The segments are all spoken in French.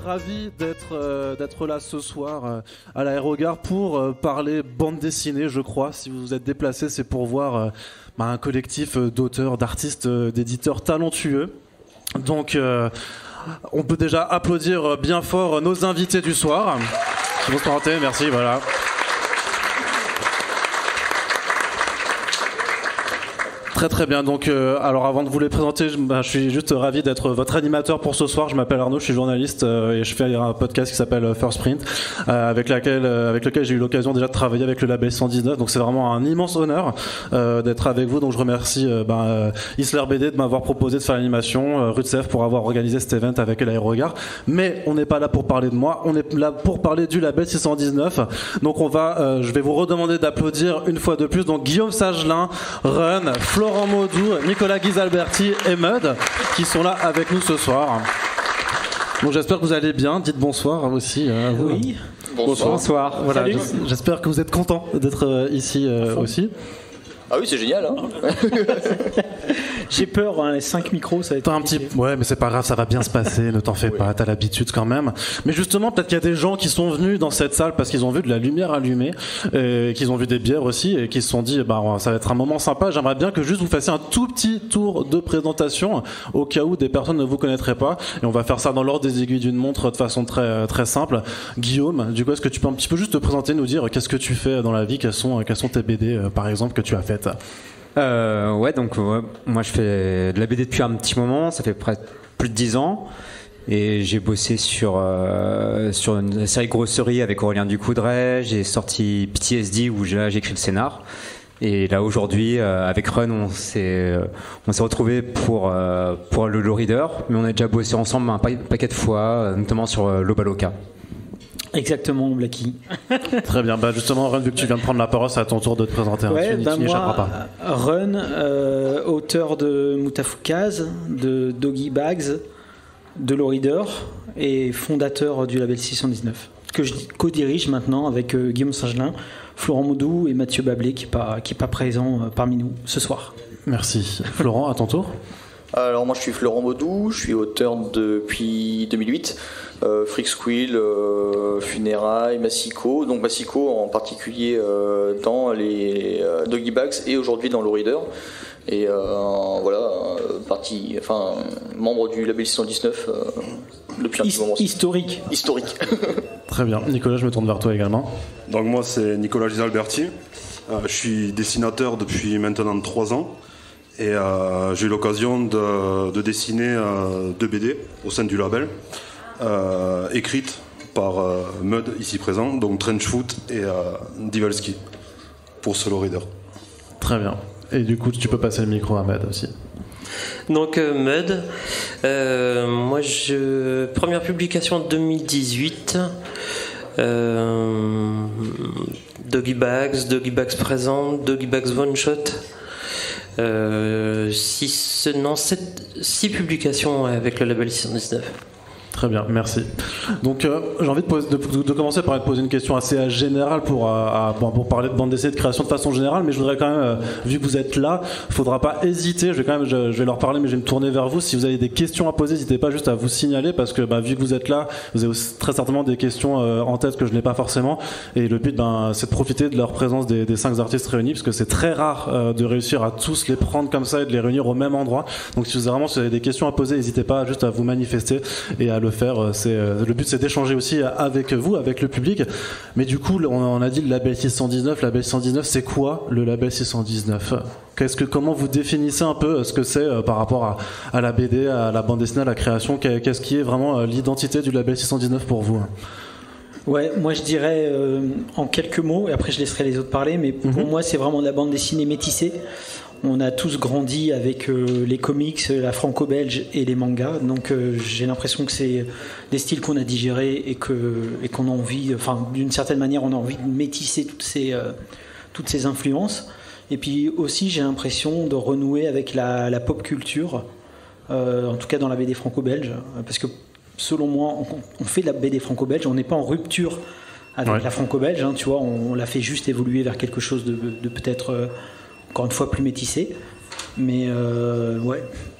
ravi d'être là ce soir à l'Aérogare pour parler bande dessinée, je crois. Si vous vous êtes déplacés, c'est pour voir un collectif d'auteurs, d'artistes, d'éditeurs talentueux. Donc, on peut déjà applaudir bien fort nos invités du soir. Je vous présenter, merci, voilà. Très très bien, donc alors avant de vous les présenter, je suis juste ravi d'être votre animateur pour ce soir. Je m'appelle Arnaud, je suis journaliste et je fais un podcast qui s'appelle First Print avec lequel j'ai eu l'occasion déjà de travailler avec le label 119, donc c'est vraiment un immense honneur d'être avec vous. Donc je remercie Isler BD de m'avoir proposé de faire l'animation, Rutsef pour avoir organisé cet event avec l'Aérogare, mais on n'est pas là pour parler de moi, on est là pour parler du label 619. Donc je vais vous redemander d'applaudir une fois de plus donc Guillaume Sagelin, Run, Florent Maudou, Nicolas Ghisalberti et Mud qui sont là avec nous ce soir. Donc j'espère que vous allez bien. Dites bonsoir aussi. Oui. Bonsoir. Voilà, j'espère que vous êtes contents d'être ici aussi. Ah oui, c'est génial. J'ai peur, les 5 micros, ça va être un petit. Ouais, mais c'est pas grave, ça va bien se passer, ne t'en fais pas, t'as l'habitude quand même. Mais justement, peut-être qu'il y a des gens qui sont venus dans cette salle parce qu'ils ont vu de la lumière allumée, et qu'ils ont vu des bières aussi, et qui se sont dit, ça va être un moment sympa. J'aimerais bien que juste vous fassiez un tout petit tour de présentation, au cas où des personnes ne vous connaîtraient pas. Et on va faire ça dans l'ordre des aiguilles d'une montre, de façon très, très simple. Guillaume, du coup, est-ce que tu peux un petit peu juste te présenter, nous dire qu'est-ce que tu fais dans la vie, quelles sont tes BD, par exemple, que tu as faites? Moi je fais de la BD depuis un petit moment, ça fait plus de 10 ans, et j'ai bossé sur une série Grosserie avec Aurélien Ducoudray. J'ai sorti PTSD où j'ai écrit le scénar, et là aujourd'hui avec Run on s'est retrouvés pour le Low Reader, mais on a déjà bossé ensemble un paquet de fois, notamment sur Lobaloka. Exactement, Blacky. Très bien, justement Run, vu que tu viens de prendre la parole, c'est à ton tour de te présenter. Tu n'échapperas pas. Run, auteur de Moutafoukaz, de Doggy Bags, de Low Reader et fondateur du label 619, que je co-dirige maintenant avec Guillaume Sagelin, Florent Maudou et Mathieu Bablé qui est pas présent parmi nous ce soir. Merci. Florent, à ton tour. Alors moi je suis Florent Maudou, je suis auteur depuis 2008. Freak Squill, Funérailles, Massico, donc Massico en particulier dans les Doggy Bags et aujourd'hui dans Low Reader. Et membre du label 619 depuis un petit moment. Historique. Très bien. Nicolas, je me tourne vers toi également. Donc moi c'est Nicolas Ghisalberti, je suis dessinateur depuis maintenant 3 ans. Et j'ai eu l'occasion de dessiner 2 BD au sein du label, écrites par Mud ici présent, donc Trenchfoot et Divalski pour Solo Reader. Très bien. Et du coup, tu peux passer le micro à Mud aussi. Donc Mud, première publication 2018. Doggy Bags présente, Doggy Bags One Shot. 6 publications avec le label 619. Très bien, merci. Donc j'ai envie de commencer par te poser une question assez générale pour parler de bande dessinée, de création de façon générale, mais je voudrais quand même, vu que vous êtes là, il ne faudra pas hésiter, je vais leur parler, mais je vais me tourner vers vous. Si vous avez des questions à poser, n'hésitez pas juste à vous signaler, parce que vu que vous êtes là, vous avez très certainement des questions en tête que je n'ai pas forcément, et le but c'est de profiter de leur présence des 5 artistes réunis, parce que c'est très rare de réussir à tous les prendre comme ça et de les réunir au même endroit. Donc si vous avez des questions à poser, n'hésitez pas juste à vous manifester et à le faire. Le but c'est d'échanger aussi avec vous, avec le public. Mais du coup, on a dit le label 619. Label 619, c'est quoi le label 619 ? Comment vous définissez un peu ce que c'est par rapport à la BD, à la bande dessinée, à la création ? Qu'est-ce qui est vraiment l'identité du label 619 pour vous ? Ouais, moi je dirais en quelques mots, et après je laisserai les autres parler, mais pour moi c'est vraiment de la bande dessinée métissée. On a tous grandi avec les comics, la franco-belge et les mangas, donc j'ai l'impression que c'est des styles qu'on a digérés et qu'on a envie, d'une certaine manière on a envie de métisser toutes ces influences. Et puis aussi j'ai l'impression de renouer avec la pop culture, en tout cas dans la BD franco-belge, parce que selon moi on fait de la BD franco-belge, on n'est pas en rupture avec la franco-belge, tu vois, on l'a fait juste évoluer vers quelque chose de peut-être encore une fois plus métissé, mais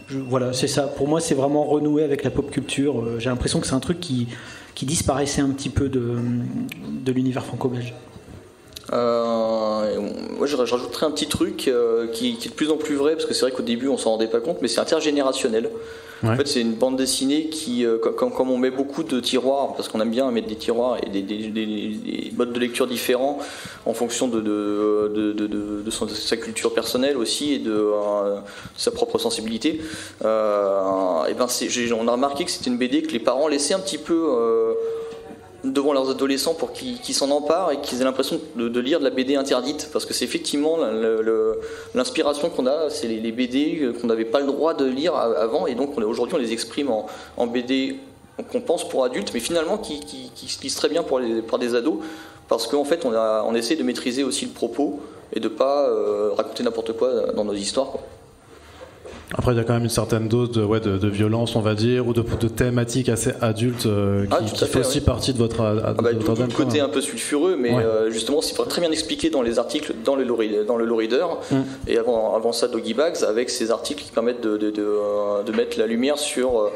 Voilà, c'est ça. Pour moi, c'est vraiment renouer avec la pop culture. J'ai l'impression que c'est un truc qui disparaissait un petit peu de l'univers franco-belge. Moi, je rajouterais un petit truc qui est de plus en plus vrai, parce que c'est vrai qu'au début on s'en rendait pas compte, mais c'est intergénérationnel. Ouais. En fait, c'est une bande dessinée qui, comme on met beaucoup de tiroirs, parce qu'on aime bien mettre des tiroirs et des modes de lecture différents en fonction de sa culture personnelle aussi et de sa propre sensibilité. Et on a remarqué que c'était une BD que les parents laissaient un petit peu devant leurs adolescents pour qu'ils s'en emparent et qu'ils aient l'impression de lire de la BD interdite, parce que c'est effectivement l'inspiration qu'on a, c'est les BD qu'on n'avait pas le droit de lire avant, et donc aujourd'hui on les exprime en BD qu'on pense pour adultes, mais finalement qui se lisent très bien par des ados, parce qu'en fait on essaie de maîtriser aussi le propos et de pas raconter n'importe quoi dans nos histoires, quoi. Après, il y a quand même une certaine dose de violence, on va dire, ou de thématiques assez adultes qui fait aussi partie de votre d'où le côté un peu sulfureux, mais justement, c'est très bien expliqué dans les articles, dans le Low Reader, et avant ça, Doggy Bags, avec ces articles qui permettent de mettre la lumière sur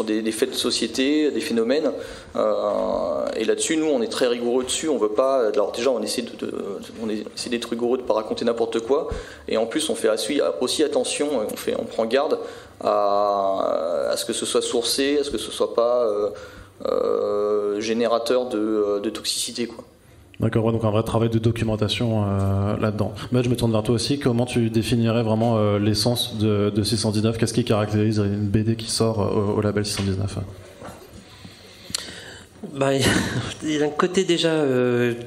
des faits de société, des phénomènes, et là-dessus nous on est très rigoureux dessus, on veut pas, alors déjà on essaie d'être rigoureux, de pas raconter n'importe quoi, et en plus on fait aussi attention, on prend garde à ce que ce soit sourcé, à ce que ce soit pas générateur de toxicité, quoi. D'accord, donc un vrai travail de documentation là-dedans. Mais je me tourne vers toi aussi. Comment tu définirais vraiment l'essence de 619 ? Qu'est-ce qui caractérise une BD qui sort au label 619 ? Il y a un côté déjà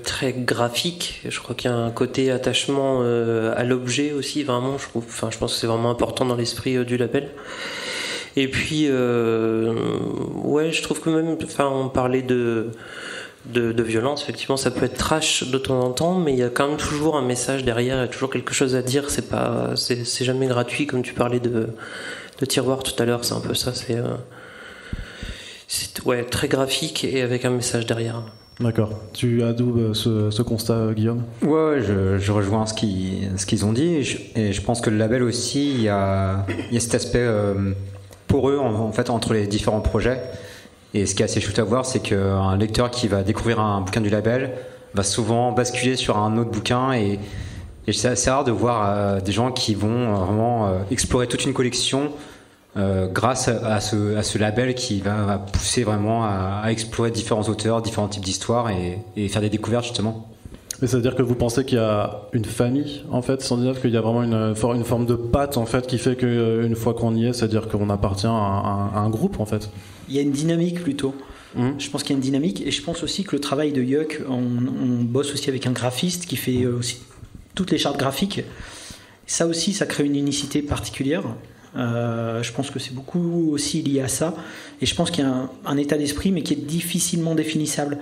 très graphique. Je crois qu'il y a un côté attachement à l'objet aussi, vraiment. Je pense que c'est vraiment important dans l'esprit du label. Et puis, je trouve que même, on parlait de violence, effectivement ça peut être trash de temps en temps, mais il y a quand même toujours un message derrière, il y a toujours quelque chose à dire, c'est jamais gratuit, comme tu parlais de tiroir tout à l'heure, c'est un peu ça, c'est très graphique et avec un message derrière. D'accord. Tu adoubes ce constat, Guillaume ? Ouais, je rejoins ce qu'ils ont dit, et je pense que le label aussi, il y a cet aspect poreux en fait entre les différents projets. Et ce qui est assez chouette à voir, c'est qu'un lecteur qui va découvrir un bouquin du label va souvent basculer sur un autre bouquin, et c'est assez rare de voir des gens qui vont vraiment explorer toute une collection grâce à ce label qui va pousser vraiment à explorer différents auteurs, différents types d'histoires et faire des découvertes justement. Mais ça veut dire que vous pensez qu'il y a une famille en fait, 119, qu'il y a vraiment une forme de patte en fait qui fait qu'une fois qu'on y est, c'est-à-dire qu'on appartient à un groupe en fait. Il y a une dynamique plutôt. Je pense qu'il y a une dynamique, et je pense aussi que le travail de Yuck, on bosse aussi avec un graphiste qui fait aussi toutes les chartes graphiques. Ça aussi, ça crée une unicité particulière. Je pense que c'est beaucoup aussi lié à ça, et je pense qu'il y a un état d'esprit, mais qui est difficilement définissable.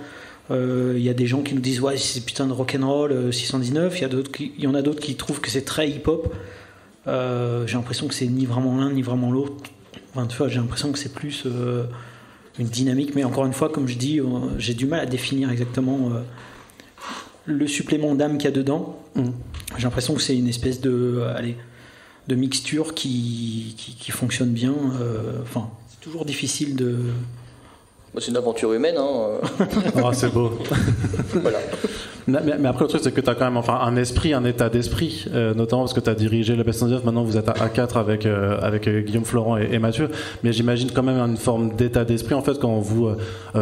Il y a des gens qui nous disent ouais, c'est putain de rock'n'roll 619, il y en a d'autres qui trouvent que c'est très hip-hop. J'ai l'impression que c'est ni vraiment l'un ni vraiment l'autre. Enfin, tu vois, j'ai l'impression que c'est plus une dynamique, mais encore une fois, comme je dis, j'ai du mal à définir exactement le supplément d'âme qu'il y a dedans. J'ai l'impression que c'est une espèce de mixture qui fonctionne bien. C'est toujours difficile de... C'est une aventure humaine, hein. C'est beau. Voilà. Mais après, le truc, c'est que tu as quand même un esprit, un état d'esprit, notamment parce que tu as dirigé le Best-of. Maintenant, vous êtes à 4 avec Guillaume, Florent et Mathieu. Mais j'imagine quand même une forme d'état d'esprit, en fait, quand vous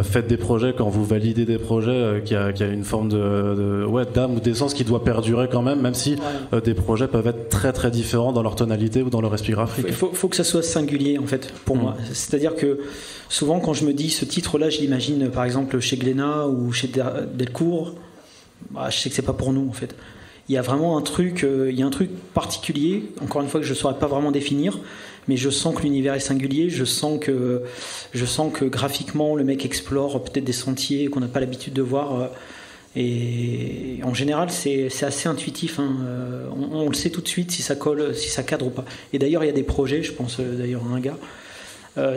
faites des projets, quand vous validez des projets, qu'il y a une forme d'âme ou d'essence qui doit perdurer quand même si des projets peuvent être très très différents dans leur tonalité ou dans leur esprit graphique. Il faut que ça soit singulier, en fait, pour moi. C'est-à-dire que souvent, quand je me dis ce titre-là, je l'imagine par exemple chez Glénat ou chez Delcourt. Je sais que c'est pas pour nous en fait. Il y a vraiment un truc particulier, encore une fois que je ne saurais pas vraiment définir, mais je sens que l'univers est singulier, je sens que graphiquement le mec explore peut-être des sentiers qu'on n'a pas l'habitude de voir, et en général c'est assez intuitif, hein. On le sait tout de suite si ça colle, si ça cadre ou pas. Et d'ailleurs il y a des projets, je pense d'ailleurs à un gars,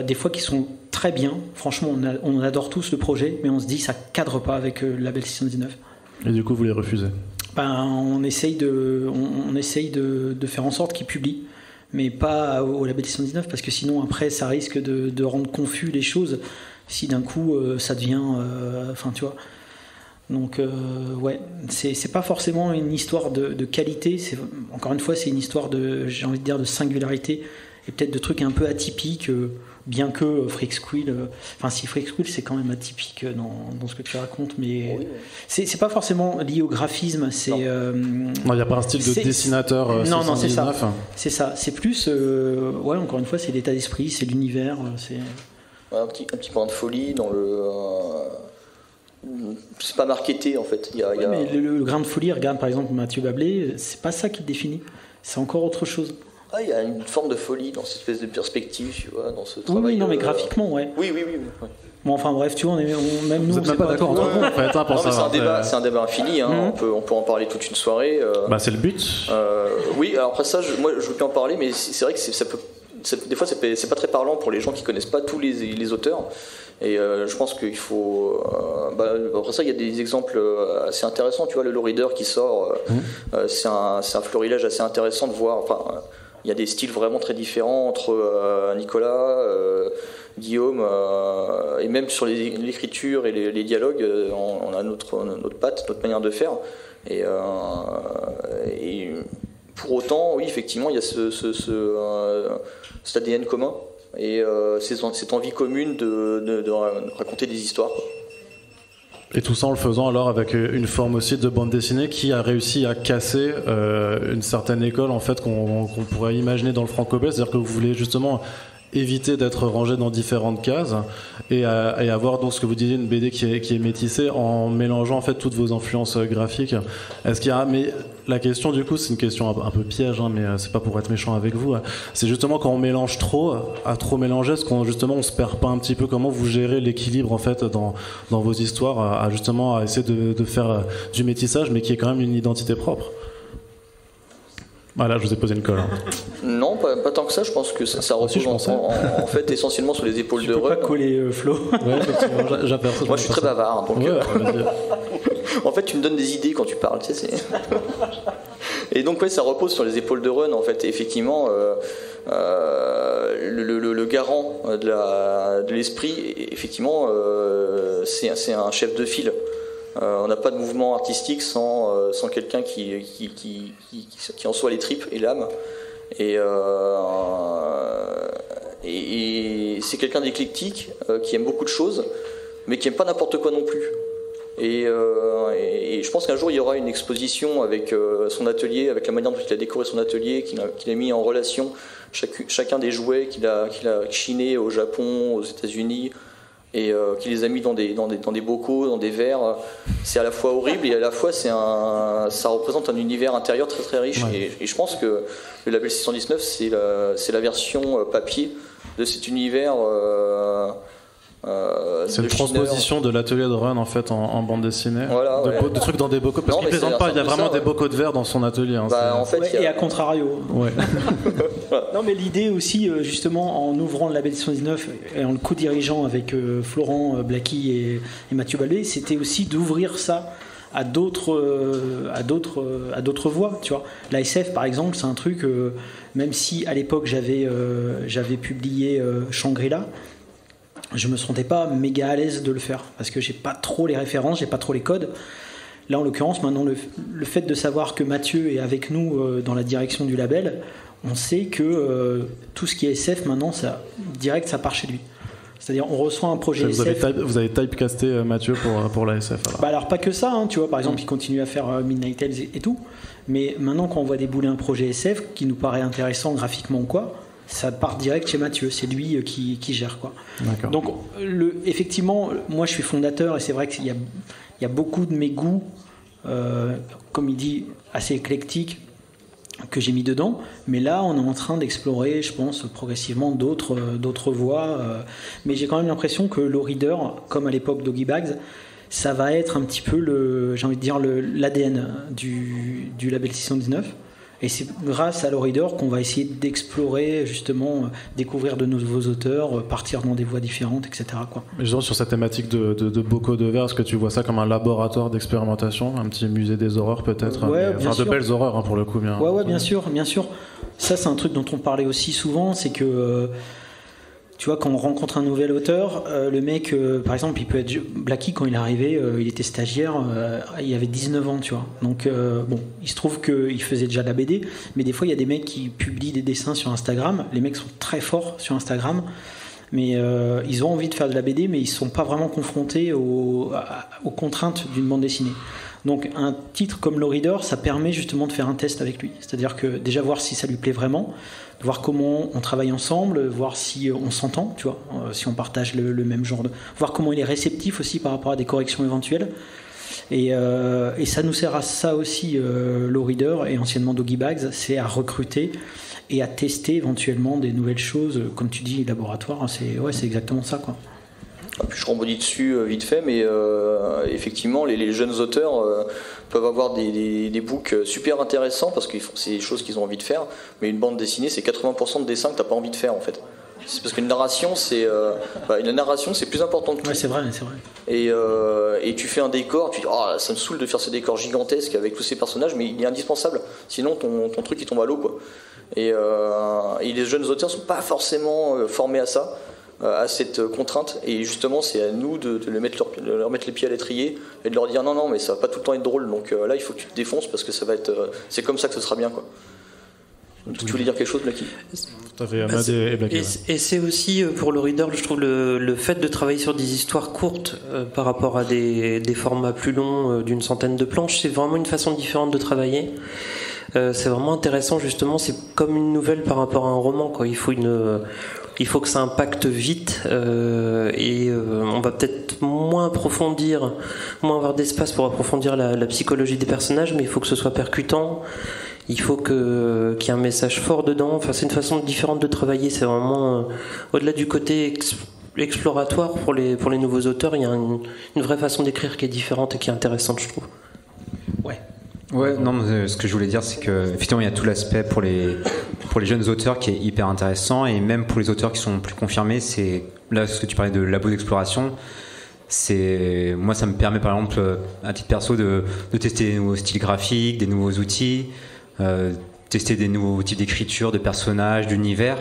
des fois qui sont très bien, franchement on adore tous le projet, mais on se dit ça cadre pas avec le label 619. Et du coup, vous les refusez ? On essaye de faire en sorte qu'ils publient, mais pas au label 619, parce que sinon après ça risque de rendre confus les choses si d'un coup ça devient, enfin tu vois. Donc ouais, c'est pas forcément une histoire de qualité, encore une fois c'est une histoire j'ai envie de dire de singularité et peut-être de trucs un peu atypiques, bien que Freak Squill, enfin si Freak Squill c'est quand même atypique dans ce que tu racontes, mais oui. C'est pas forcément lié au graphisme, c'est non, il n'y a pas un style de dessinateur. Non, c'est ça, c'est plus ouais, encore une fois c'est l'état d'esprit, c'est l'univers, c'est un petit point de folie dans le c'est pas marketé en fait. Mais le grain de folie, regarde par exemple Mathieu Bablé, c'est pas ça qui le définit, c'est encore autre chose. Il y a une forme de folie dans cette espèce de perspective, tu vois, dans ce travail. Oui, non, mais graphiquement, ouais. Oui. Bon, enfin bref, tu vois, même nous, vous n'êtes pas d'accord entre vous, en fait, pour ça. C'est un débat infini, hein. On peut en parler toute une soirée. C'est le but. Oui, alors après ça, moi je veux plus en parler, mais c'est vrai que des fois c'est pas très parlant pour les gens qui connaissent pas tous les auteurs. Et je pense qu'il faut. Après ça, il y a des exemples assez intéressants. Tu vois, le Low Reader qui sort, c'est un florilège assez intéressant de voir. Enfin, il y a des styles vraiment très différents entre Nicolas, Guillaume, et même sur l'écriture et les dialogues, on a notre patte, notre manière de faire. Et pour autant, oui, effectivement, il y a cet ADN commun. Et cette envie commune de raconter des histoires. Et tout ça en le faisant alors avec une forme aussi de bande dessinée qui a réussi à casser une certaine école en fait qu'on pourrait imaginer dans le franco-belge, c'est-à-dire que vous voulez justement éviter d'être rangé dans différentes cases et avoir donc ce que vous disiez, une BD qui est métissée en mélangeant en fait toutes vos influences graphiques. Est-ce qu'il y a, mais la question du coup c'est une question un peu piège, hein, mais c'est pas pour être méchant avec vous, c'est justement quand on mélange trop, à trop mélanger, est-ce qu'on justement on se perd pas un petit peu? Comment vous gérez l'équilibre en fait dans vos histoires, à justement à essayer de faire du métissage mais qui est quand même une identité propre? Voilà, je vous ai posé une colle. Hein. Non, pas tant que ça. Je pense que ça repose en fait essentiellement sur les épaules de Run. Tu peux pas coller Flo. Ouais, j'aperçois. Moi, je suis très bavard. Donc, en fait, tu me donnes des idées quand tu parles. Tu sais, et donc, ouais, ça repose sur les épaules de Run. En fait, et effectivement, le garant de l'esprit, effectivement, c'est un chef de file. On n'a pas de mouvement artistique sans quelqu'un qui en soit les tripes et l'âme. Et c'est quelqu'un d'éclectique qui aime beaucoup de choses, mais qui aime pas n'importe quoi non plus. Et je pense qu'un jour il y aura une exposition avec son atelier, avec la manière dont il a décoré son atelier, qu'il a mis en relation chacun des jouets qu'il a chinés au Japon, aux États-Unis. Et qui les a mis dans des bocaux, dans des verres. C'est à la fois horrible et à la fois ça représente un univers intérieur très très riche. Ouais. Et je pense que le label 619 c'est la version papier de cet univers. C'est une transposition de l'atelier de Run en fait en bande dessinée. Voilà, de trucs dans des bocaux. Parce qu'il plaisante pas, il y a vraiment des bocaux de verre dans son atelier. Hein, en fait, et à contrario. Ouais. Non mais l'idée aussi, justement, en ouvrant le label 619 et en le co-dirigeant avec Florent Blacky et Mathieu Ballet, c'était aussi d'ouvrir ça à d'autres voies, tu vois. La SF par exemple, c'est un truc, même si à l'époque j'avais publié Shangri-La, je me sentais pas méga à l'aise de le faire parce que j'ai pas trop les références, j'ai pas trop les codes. Là en l'occurrence maintenant le fait de savoir que Mathieu est avec nous dans la direction du label, on sait que tout ce qui est SF maintenant ça part chez lui. C'est-à-dire on reçoit un projet SF. Vous avez typecasté Mathieu pour la SF alors. Alors pas que ça, hein, tu vois, par exemple il continue à faire Midnight Tales et tout, mais maintenant quand on voit débouler un projet SF qui nous paraît intéressant graphiquement ou quoi, ça part direct chez Mathieu, c'est lui qui gère quoi. D'accord. Donc effectivement, moi je suis fondateur et c'est vrai qu'il y a beaucoup de mes goûts, comme il dit, assez éclectiques que j'ai mis dedans, mais là on est en train d'explorer, je pense, progressivement d'autres voies, mais j'ai quand même l'impression que Low Reader, comme à l'époque Doggy Bags, ça va être un petit peu l'ADN du label 619. Et c'est grâce à Low Reader qu'on va essayer d'explorer, justement, découvrir de nouveaux auteurs, partir dans des voies différentes, etc. quoi. Mais justement, sur cette thématique de bocaux de verre, est-ce que tu vois ça comme un laboratoire d'expérimentation, un petit musée des horreurs peut-être, ouais, de belles horreurs hein, pour le coup. Ouais, bien sûr. Ça, c'est un truc dont on parlait aussi souvent, c'est que tu vois, quand on rencontre un nouvel auteur, le mec, par exemple, il peut être Blacky, quand il est arrivé, il était stagiaire, il avait 19 ans, tu vois. Donc, bon, il se trouve qu'il faisait déjà de la BD, mais des fois, il y a des mecs qui publient des dessins sur Instagram. Les mecs sont très forts sur Instagram, mais ils ont envie de faire de la BD, mais ils ne sont pas vraiment confrontés aux contraintes d'une bande dessinée. Donc, un titre comme Low Reader, ça permet justement de faire un test avec lui. C'est-à-dire que déjà voir si ça lui plaît vraiment, voir comment on travaille ensemble, voir si on s'entend, tu vois, si on partage le même genre voir comment il est réceptif aussi par rapport à des corrections éventuelles. Et ça nous sert à ça aussi, Low Reader et anciennement Doggy Bags, c'est à recruter et à tester éventuellement des nouvelles choses, comme tu dis, laboratoire, c'est exactement ça, quoi. Puis je rebondis dessus vite fait, mais effectivement, les jeunes auteurs peuvent avoir des books super intéressants parce que c'est des choses qu'ils ont envie de faire, mais une bande dessinée, c'est 80% de dessins que tu n'as pas envie de faire en fait. C'est parce qu'une narration, c'est plus important que tout. Ouais, c'est vrai. Et tu fais un décor, tu dis ça me saoule de faire ce décor gigantesque avec tous ces personnages, mais il est indispensable. Sinon, ton truc il tombe à l'eau, quoi. Et les jeunes auteurs sont pas forcément formés à ça, à cette contrainte. Et justement, c'est à nous de leur mettre les pieds à l'étrier et de leur dire non, mais ça va pas tout le temps être drôle. Donc là, il faut que tu te défonces parce que ça va être, c'est comme ça que ce sera bien, quoi. Tu voulais dire quelque chose, Blacky ? Tout à fait, Ahmad et Blacky. Et c'est aussi, pour le reader, je trouve le fait de travailler sur des histoires courtes par rapport à des formats plus longs d'une centaine de planches, c'est vraiment une façon différente de travailler. C'est vraiment intéressant, justement, c'est comme une nouvelle par rapport à un roman, quoi. Il faut que ça impacte vite et on va peut-être moins avoir d'espace pour approfondir la psychologie des personnages, mais il faut que ce soit percutant. Il faut qu'il y ait un message fort dedans. Enfin, c'est une façon différente de travailler. C'est vraiment au-delà du côté exploratoire pour les nouveaux auteurs. Il y a une vraie façon d'écrire qui est différente et qui est intéressante, je trouve. Ouais, non, mais ce que je voulais dire, c'est que effectivement, il y a tout l'aspect pour les jeunes auteurs qui est hyper intéressant, et même pour les auteurs qui sont plus confirmés, c'est là ce que tu parlais de labo d'exploration. Moi, ça me permet par exemple, à titre perso, de tester des nouveaux styles graphiques, des nouveaux outils, tester des nouveaux types d'écriture, de personnages, d'univers.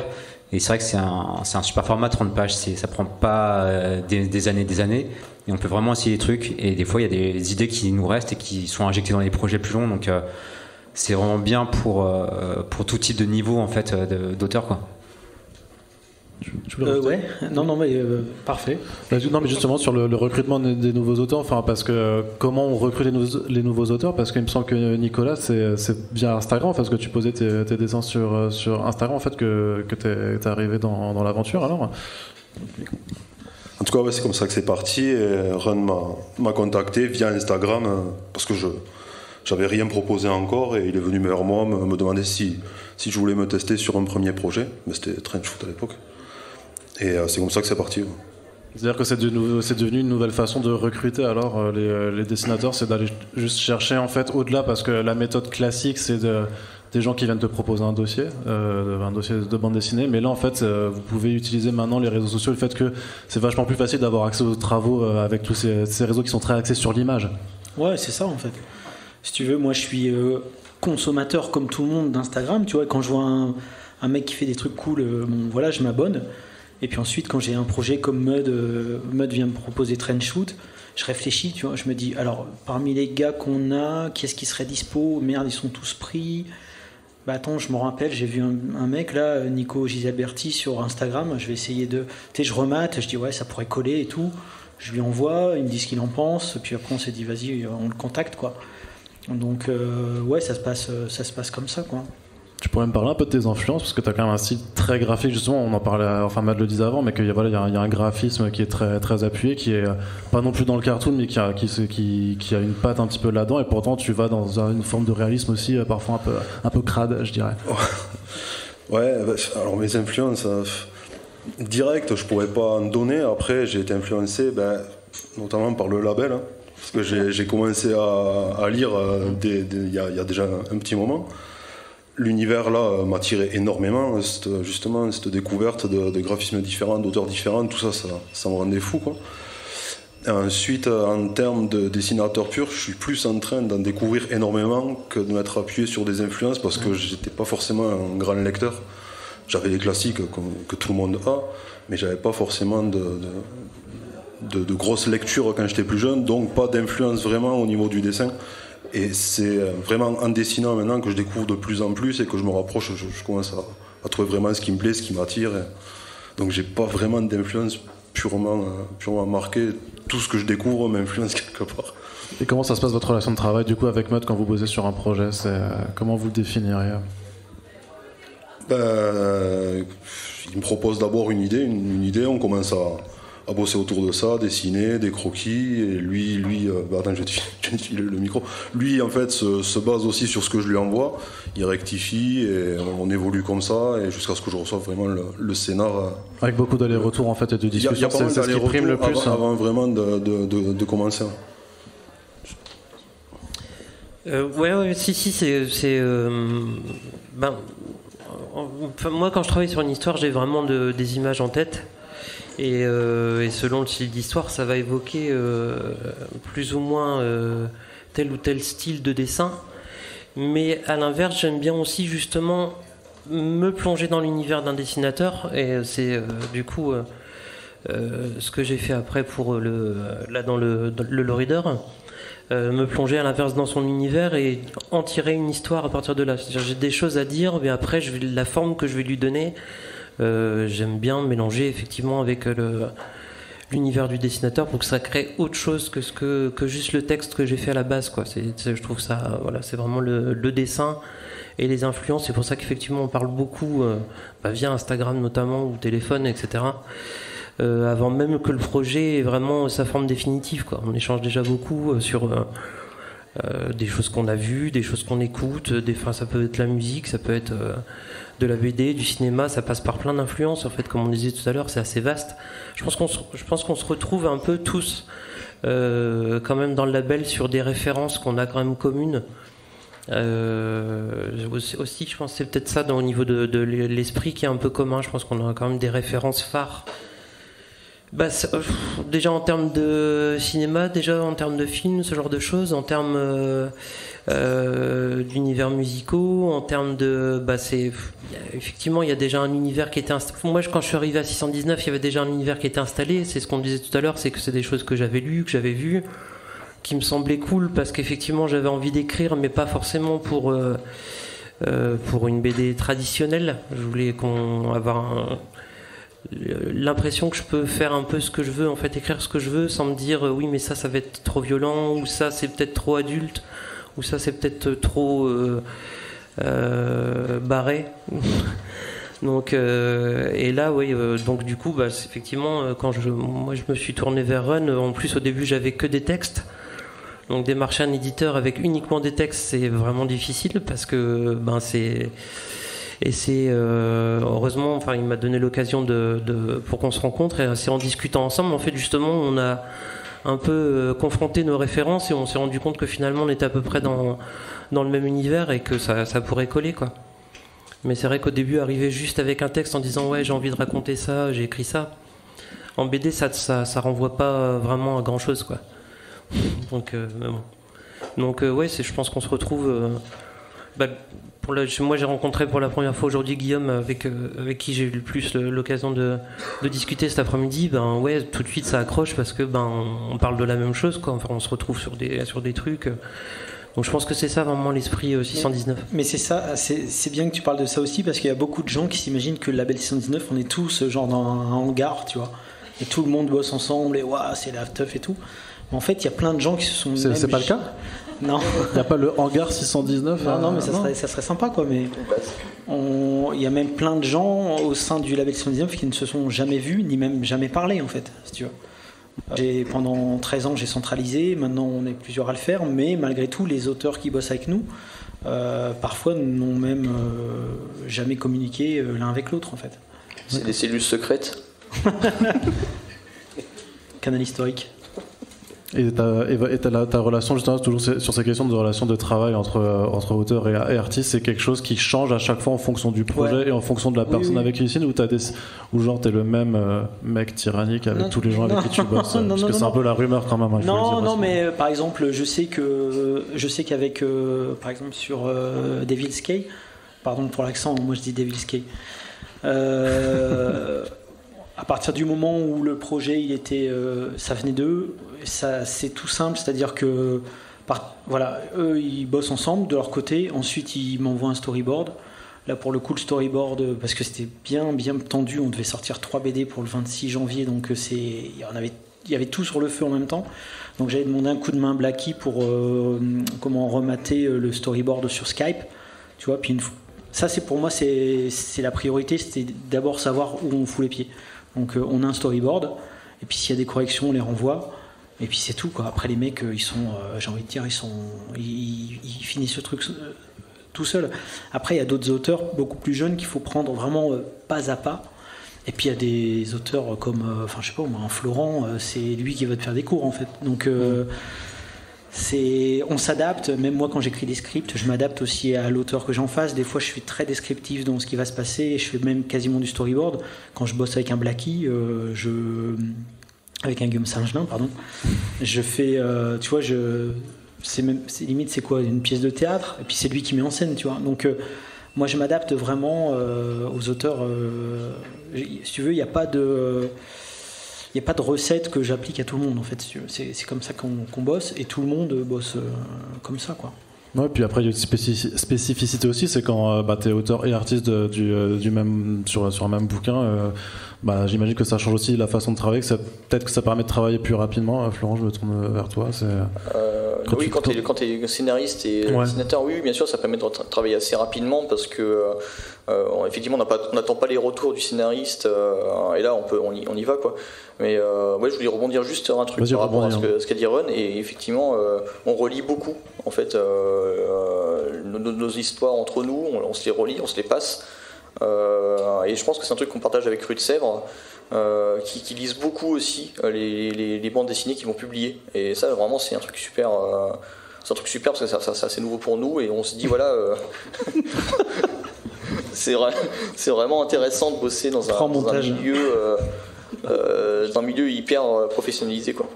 Et c'est vrai que c'est un super format, 30 pages, ça prend pas des années, et on peut vraiment essayer des trucs, et des fois il y a des idées qui nous restent et qui sont injectées dans les projets plus longs, donc c'est vraiment bien pour tout type de niveau en fait d'auteur, quoi. Ouais, non, mais parfait. Non, mais justement sur le recrutement des nouveaux auteurs, enfin, parce que comment on recrute les nouveaux auteurs, parce qu'il me semble que Nicolas, c'est via Instagram, parce que tu posais tes dessins sur Instagram, en fait, que t'es arrivé dans l'aventure, alors. En tout cas, c'est comme ça que c'est parti, et Run m'a contacté via Instagram, parce que j'avais rien proposé encore, et il est venu vers moi me demander si je voulais me tester sur un premier projet, mais c'était Trench Foot à l'époque. Et c'est comme ça que c'est parti. Ouais. C'est-à-dire que c'est devenu une nouvelle façon de recruter alors les dessinateurs, c'est d'aller juste chercher en fait au-delà, parce que la méthode classique c'est des gens qui viennent te proposer un dossier de bande dessinée, mais là en fait vous pouvez utiliser maintenant les réseaux sociaux, le fait que c'est vachement plus facile d'avoir accès aux travaux avec tous ces réseaux qui sont très axés sur l'image. Ouais, c'est ça en fait. Si tu veux, moi je suis consommateur comme tout le monde d'Instagram, tu vois, quand je vois un mec qui fait des trucs cool, voilà, je m'abonne. Et puis ensuite, quand j'ai un projet comme Mud vient me proposer Trench Foot, je réfléchis, tu vois, je me dis, alors, parmi les gars qu'on a, qui est-ce qui serait dispo ? Merde, ils sont tous pris. Bah attends, je me rappelle, j'ai vu un mec là, Nico Gisalberti sur Instagram, je vais essayer de... Tu sais, je remate, je dis, ouais, ça pourrait coller et tout. Je lui envoie, il me dit ce qu'il en pense, puis après on s'est dit, vas-y, on le contacte, quoi. Donc, ouais, ça se passe comme ça, quoi. Tu pourrais me parler un peu de tes influences, parce que tu as quand même un style très graphique, justement, on en parlait, enfin Matt le disait avant, mais qu'il y a un graphisme qui est très, très appuyé, qui est pas non plus dans le cartoon, mais qui a une patte un petit peu là-dedans, et pourtant tu vas dans une forme de réalisme aussi, parfois un peu crade, je dirais. Ouais, alors mes influences, directes, je pourrais pas en donner. Après, j'ai été influencé, notamment par le label, hein, parce que j'ai commencé à lire il y a déjà un petit moment. L'univers là m'attirait énormément, cette découverte de graphismes différents, d'auteurs différents, tout ça me rendait fou, quoi. Et ensuite, en termes de dessinateur pur, je suis plus en train d'en découvrir énormément que de m'être appuyé sur des influences parce que j'étais pas forcément un grand lecteur. J'avais les classiques que tout le monde a, mais j'avais pas forcément de grosses lectures quand j'étais plus jeune, donc pas d'influence vraiment au niveau du dessin. Et c'est vraiment en dessinant maintenant que je découvre de plus en plus et que je me rapproche, je commence à trouver vraiment ce qui me plaît, ce qui m'attire. Donc j'ai pas vraiment d'influence purement marquée. Tout ce que je découvre m'influence quelque part. Et comment ça se passe votre relation de travail du coup avec Maud quand vous bossez sur un projet? Comment vous le définiriez? Il me propose d'abord une idée, on commence à bosser autour de ça, dessiner, des croquis, et lui attends, je vais te filer le micro. Lui, en fait, se base aussi sur ce que je lui envoie, il rectifie, et on évolue comme ça, et jusqu'à ce que je reçoive vraiment le scénar. Avec beaucoup d'allers-retours, en fait, et de discussions, il y a c'est ce qui prime le plus. Avant vraiment de commencer. Moi, quand je travaille sur une histoire, j'ai vraiment des images en tête. Et selon le style d'histoire, ça va évoquer plus ou moins tel ou tel style de dessin. Mais à l'inverse, j'aime bien aussi justement me plonger dans l'univers d'un dessinateur. Et c'est du coup ce que j'ai fait après pour dans le Lowrider. Me plonger à l'inverse dans son univers et en tirer une histoire à partir de là. C'est-à-dire, j'ai des choses à dire, mais après, la forme que je vais lui donner, j'aime bien mélanger effectivement avec l'univers du dessinateur pour que ça crée autre chose que juste le texte que j'ai fait à la base, quoi. Je trouve ça, voilà, c'est vraiment le dessin et les influences. C'est pour ça qu'effectivement on parle beaucoup via Instagram notamment ou téléphone, etc. Avant même que le projet ait vraiment sa forme définitive, quoi. On échange déjà beaucoup sur des choses qu'on a vues, des choses qu'on écoute, ça peut être la musique, ça peut être de la BD, du cinéma, ça passe par plein d'influences en fait, comme on disait tout à l'heure, c'est assez vaste. Je pense qu'on se retrouve un peu tous quand même dans le label sur des références qu'on a quand même communes. Aussi, je pense que c'est peut-être ça au niveau de l'esprit qui est un peu commun. Je pense qu'on a quand même des références phares. Déjà en termes de cinéma, déjà en termes de films, ce genre de choses, en termes d'univers musicaux, en termes de... effectivement, il y a déjà un univers qui était installé. Moi, quand je suis arrivé à 619, il y avait déjà un univers qui était installé. C'est ce qu'on disait tout à l'heure, c'est que c'est des choses que j'avais lues, que j'avais vues, qui me semblaient cool, parce qu'effectivement, j'avais envie d'écrire, mais pas forcément pour une BD traditionnelle. Je voulais avoir l'impression que je peux faire un peu ce que je veux, en fait, écrire ce que je veux sans me dire oui mais ça va être trop violent, ou ça c'est peut-être trop adulte, ou ça c'est peut-être trop barré. Donc et là oui, donc du coup effectivement quand moi je me suis tourné vers Run, en plus au début j'avais que des textes, donc démarcher un éditeur avec uniquement des textes c'est vraiment difficile parce que c'est heureusement, il m'a donné l'occasion pour qu'on se rencontre, et c'est en discutant ensemble, en fait, justement, on a un peu confronté nos références et on s'est rendu compte que finalement on était à peu près dans le même univers et que ça pourrait coller, quoi. Mais c'est vrai qu'au début, arriver juste avec un texte en disant ouais, j'ai envie de raconter ça, j'ai écrit ça, en BD, ça renvoie pas vraiment à grand chose, quoi. Donc, ouais, je pense qu'on se retrouve. Moi j'ai rencontré pour la première fois aujourd'hui Guillaume avec qui j'ai eu le plus l'occasion de discuter cet après-midi. Ouais, tout de suite ça accroche parce que on parle de la même chose, quoi. Enfin, on se retrouve sur des trucs. Donc je pense que c'est ça vraiment l'esprit 619. Mais c'est ça, c'est bien que tu parles de ça aussi, parce qu'il y a beaucoup de gens qui s'imaginent que le label 619, on est tous genre dans un hangar, tu vois, et tout le monde bosse ensemble et waouh, c'est la teuf et tout. Mais en fait, il y a plein de gens qui se sont. C'est pas le cas ? Non. Il n'y a pas le hangar 619 ? Non, mais ça serait sympa, quoi. Mais il y a même plein de gens au sein du label 619 qui ne se sont jamais vus, ni même jamais parlé, en fait, si tu veux. Pendant 13 ans, j'ai centralisé. Maintenant, on est plusieurs à le faire. Mais malgré tout, les auteurs qui bossent avec nous, parfois, n'ont même jamais communiqué l'un avec l'autre, en fait. C'est des cellules secrètes. Canal historique. Et ta relation, justement, toujours sur ces questions de relation de travail entre auteur et artiste, c'est quelque chose qui change à chaque fois en fonction du projet et en fonction de la personne avec qui tu signes, ou genre t'es le même mec tyrannique avec tous les gens avec qui tu bosses, parce que c'est un peu la rumeur quand même. Non, mais par exemple, je sais qu'avec, par exemple, sur Devil's Cay, pardon pour l'accent, moi je dis Devil's Cay. À partir du moment où le projet ça venait d'eux, c'est tout simple, c'est-à-dire que voilà, eux ils bossent ensemble de leur côté, ensuite ils m'envoient un storyboard. Là pour le coup le storyboard, parce que c'était bien tendu, on devait sortir 3 BD pour le 26 janvier, donc il y avait tout sur le feu en même temps. Donc j'avais demandé un coup de main Blacky pour remater le storyboard sur Skype, tu vois. Puis ça c'est pour moi c'est la priorité, c'était d'abord savoir où on fout les pieds. Donc on a un storyboard, et puis s'il y a des corrections, on les renvoie, et puis c'est tout, quoi. Après les mecs, ils sont, j'ai envie de dire, ils finissent le truc tout seuls. Après il y a d'autres auteurs beaucoup plus jeunes qu'il faut prendre vraiment pas à pas. Et puis il y a des auteurs comme, je sais pas, un Florent, c'est lui qui va te faire des cours en fait. Donc on s'adapte, même moi quand j'écris des scripts, je m'adapte aussi à l'auteur que j'en fasse. Des fois je suis très descriptif dans ce qui va se passer, et je fais même quasiment du storyboard. Quand je bosse avec un Blacky, avec un Guillaume Saint-Gelin, pardon, je fais, tu vois, c'est limite c'est quoi, une pièce de théâtre, et puis c'est lui qui met en scène, tu vois. Donc moi je m'adapte vraiment aux auteurs. Si tu veux, il n'y a pas de recette que j'applique à tout le monde en fait. C'est comme ça qu'on bosse, et tout le monde bosse comme ça, quoi. Ouais, puis après il y a une spécificité aussi, c'est quand tu es auteur et artiste du même, sur un même bouquin, j'imagine que ça change aussi la façon de travailler, peut-être que ça permet de travailler plus rapidement. Florent, je me tourne vers toi. Quand tu es scénariste et dessinateur, oui, bien sûr, ça permet de travailler assez rapidement, parce que effectivement on n'attend pas les retours du scénariste, et là on y va, quoi. Mais je voulais rebondir juste sur un truc par rapport à ce qu'a dit Ron, et effectivement on relit beaucoup en fait nos histoires entre nous, on se les relit, on se les passe, et je pense que c'est un truc qu'on partage avec Rue de Sèvres, qui lisent beaucoup aussi les bandes dessinées qu'ils vont publier, et ça vraiment c'est un truc super, parce que c'est assez nouveau pour nous, et on se dit voilà c'est vraiment intéressant de bosser dans un milieu hyper professionnalisé, quoi.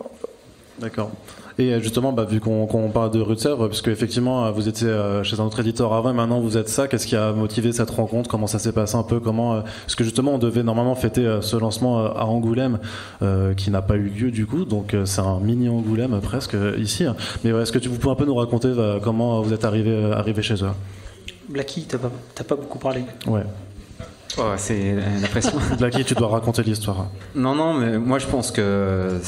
D'accord. Et justement, vu qu'on parle de Rue de Sèvres, parce qu'effectivement vous étiez chez un autre éditeur avant, et maintenant vous êtes ça, qu'est-ce qui a motivé cette rencontre? Comment ça s'est passé un peu? Parce que justement on devait normalement fêter ce lancement à Angoulême, qui n'a pas eu lieu du coup, donc c'est un mini Angoulême presque ici. Mais est-ce que vous pouvez un peu nous raconter comment vous êtes arrivé chez eux? Blacky, t'as pas beaucoup parlé. Ouais. Oh, c'est la pression. Blacky, tu dois raconter l'histoire. Non, mais moi je pense que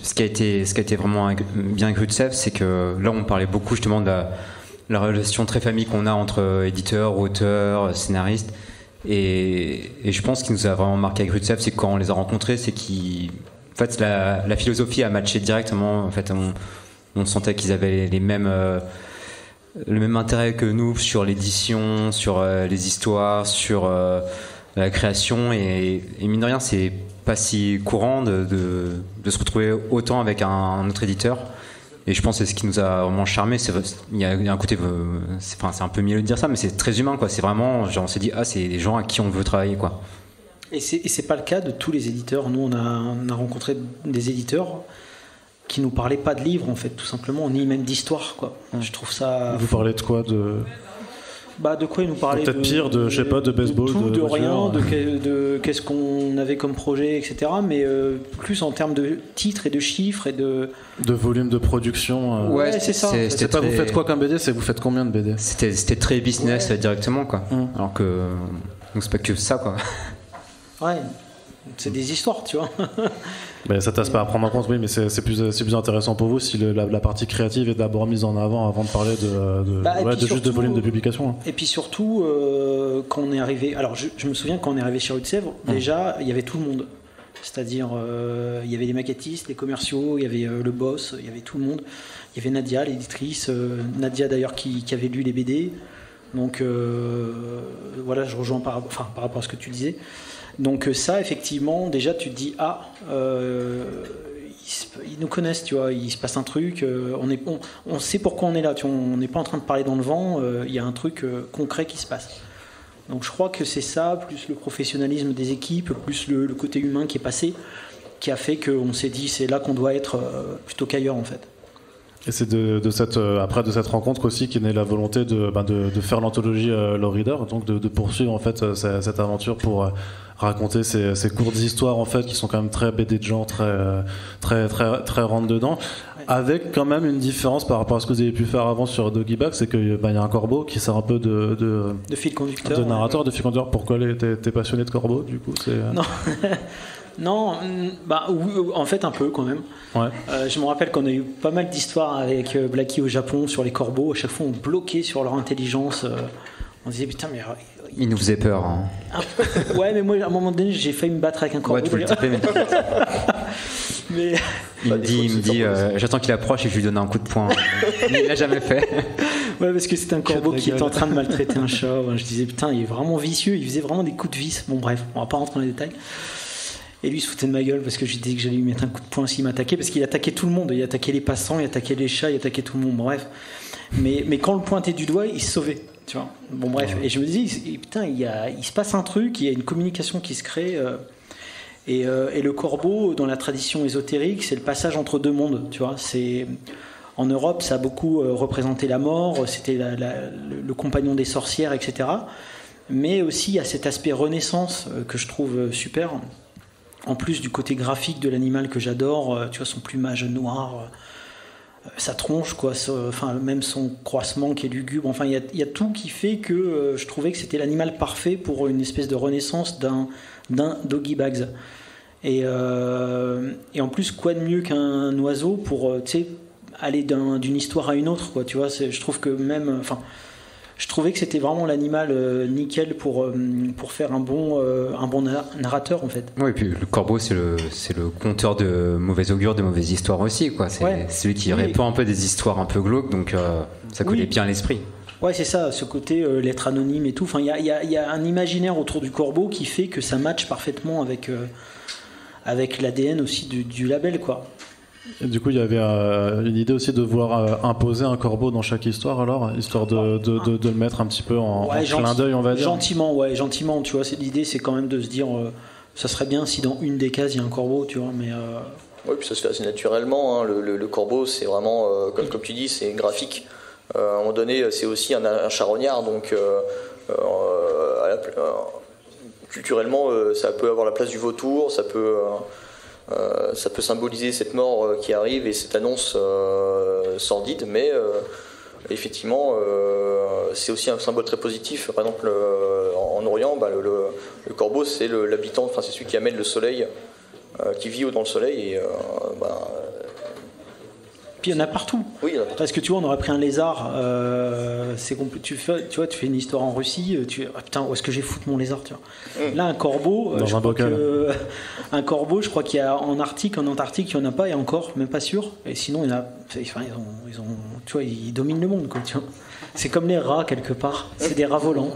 ce qui a été vraiment bien avec Rue de Sèvres, c'est que là on parlait beaucoup justement de la relation très famille qu'on a entre éditeurs, auteurs, scénaristes, et je pense qu'il nous a vraiment marqué avec Rue de Sèvres, c'est que quand on les a rencontrés, c'est en fait la philosophie a matché directement. En fait on sentait qu'ils avaient le même intérêt que nous sur l'édition, sur les histoires, sur la création, et mine de rien c'est pas si courant de se retrouver autant avec un autre éditeur, et je pense que c'est ce qui nous a vraiment charmé. Il y a un côté, c'est un peu mieux de dire ça, mais c'est très humain, quoi. C'est vraiment genre on s'est dit c'est des gens à qui on veut travailler, quoi. Et c'est pas le cas de tous les éditeurs. Nous on a rencontré des éditeurs qui nous parlaient pas de livres en fait, tout simplement, ni même d'histoire, quoi. Je trouve ça. Vous parlez de quoi? De quoi ils nous parlaient? Peut-être pire, je sais pas, de baseball, de tout, de rien, de qu'est-ce qu'on avait comme projet, etc. Mais plus en termes de titres et de chiffres et de volume de production. Ouais, c'est ça. C'est pas vous faites quoi comme BD, c'est vous faites combien de BD? C'était très business directement, quoi. Alors que donc c'est pas que ça, quoi. Ouais. C'est des histoires, tu vois. Ça tasse pas à prendre en compte, oui, mais c'est plus intéressant pour vous si la partie créative est d'abord mise en avant de parler juste de volume de publication. Et puis surtout, quand on est arrivé, alors je me souviens quand on est arrivé chez Rue de Sèvres, déjà il y avait tout le monde. C'est-à-dire, il y avait les maquettistes, les commerciaux, il y avait le boss, il y avait tout le monde. Il y avait Nadia, l'éditrice, Nadia d'ailleurs qui avait lu les BD. Donc voilà, je rejoins par rapport à ce que tu disais. Donc ça, effectivement, déjà tu te dis ils nous connaissent, tu vois, il se passe un truc, on sait pourquoi on est là, tu vois, on n'est pas en train de parler dans le vent, il y a un truc concret qui se passe. Donc je crois que c'est ça, plus le professionnalisme des équipes, plus le côté humain qui est passé, qui a fait qu'on s'est dit c'est là qu'on doit être plutôt qu'ailleurs en fait. Et c'est après de cette rencontre aussi qu'est née la volonté de faire l'anthologie Low Reader, donc de poursuivre en fait cette aventure pour raconter ces courtes histoires en fait qui sont quand même très BD de genre, très rentre dedans, avec quand même une différence par rapport à ce que vous avez pu faire avant sur Doggy Bag, c'est qu'il y a un corbeau qui sert un peu de fil conducteur, de narrateur, de fil conducteur. Pourquoi t'es passionné de corbeau du coup? Non. Non, en fait un peu quand même. Ouais. Je me rappelle qu'on a eu pas mal d'histoires avec Blackie au Japon sur les corbeaux. À chaque fois, on bloquait sur leur intelligence. On disait putain, mais il nous faisait peur. Hein. Ouais, mais moi, à un moment donné, j'ai failli me battre avec un corbeau. Ouais, tu voulais taper, mais... Il me dit, j'attends qu'il approche et je lui donne un coup de poing. Mais il l'a jamais fait. Ouais, parce que c'était un corbeau qui était en train de maltraiter un chat. Je disais putain, il est vraiment vicieux. Il faisait vraiment des coups de vis. Bon, bref, on va pas rentrer dans les détails. Et lui il se foutait de ma gueule parce que j'ai dit que j'allais lui mettre un coup de poing s'il m'attaquait, parce qu'il attaquait tout le monde, il attaquait les passants, il attaquait les chats, il attaquait tout le monde, bref. Mais quand on le pointait du doigt, il se sauvait, tu vois. Bon bref, et je me dis putain, il se passe un truc, il y a une communication qui se crée, et le corbeau dans la tradition ésotérique, c'est le passage entre deux mondes, tu vois. En Europe, ça a beaucoup représenté la mort, c'était le compagnon des sorcières, etc. Mais aussi il y a cet aspect renaissance que je trouve super. En plus du côté graphique de l'animal que j'adore, tu vois, son plumage noir, sa tronche, quoi, même son croissement qui est lugubre. Enfin, il y a tout qui fait que je trouvais que c'était l'animal parfait pour une espèce de renaissance d'un Doggy Bags. Et en plus, quoi de mieux qu'un oiseau pour aller d'une histoire à une autre, quoi, tu vois. Je trouve que même... Je trouvais que c'était vraiment l'animal nickel pour faire un bon narrateur en fait. Oui, et puis le corbeau c'est le conteur de mauvais augure, de mauvaises histoires aussi, quoi. C'est celui qui répand un peu des histoires un peu glauques, donc ça collait bien à l'esprit. Ouais, c'est ça, ce côté lettre anonyme et tout. Enfin, il y a un imaginaire autour du corbeau qui fait que ça matche parfaitement avec l'ADN aussi du label, quoi. Et du coup, il y avait une idée aussi de vouloir imposer un corbeau dans chaque histoire, alors, histoire de le mettre un petit peu en clin d'œil, on va dire. Gentiment, tu vois. L'idée, c'est quand même de se dire, ça serait bien si dans une des cases, il y a un corbeau, tu vois, mais... Oui, puis ça se fait assez naturellement, hein. Le corbeau, c'est vraiment, comme tu dis, c'est graphique. À un moment donné, c'est aussi un charognard, donc culturellement, ça peut avoir la place du vautour, ça peut symboliser cette mort qui arrive et cette annonce sordide, mais effectivement, c'est aussi un symbole très positif. Par exemple, en Orient, le corbeau, c'est l'habitant, enfin c'est celui qui amène le soleil, qui vit dans le soleil, et puis il y en a partout. Oui, parce que tu vois, on aurait pris un lézard. C'est compliqué. Tu fais une histoire en Russie. Putain, où est-ce que j'ai foutu mon lézard, tu vois. Là, un corbeau. Un corbeau, je crois qu'il y a en Antarctique, il y en a pas, et encore, même pas sûr. Et sinon, il y en a. Enfin, ils ont, tu vois, ils dominent le monde, quoi. Tu vois. C'est comme les rats quelque part. C'est des rats volants.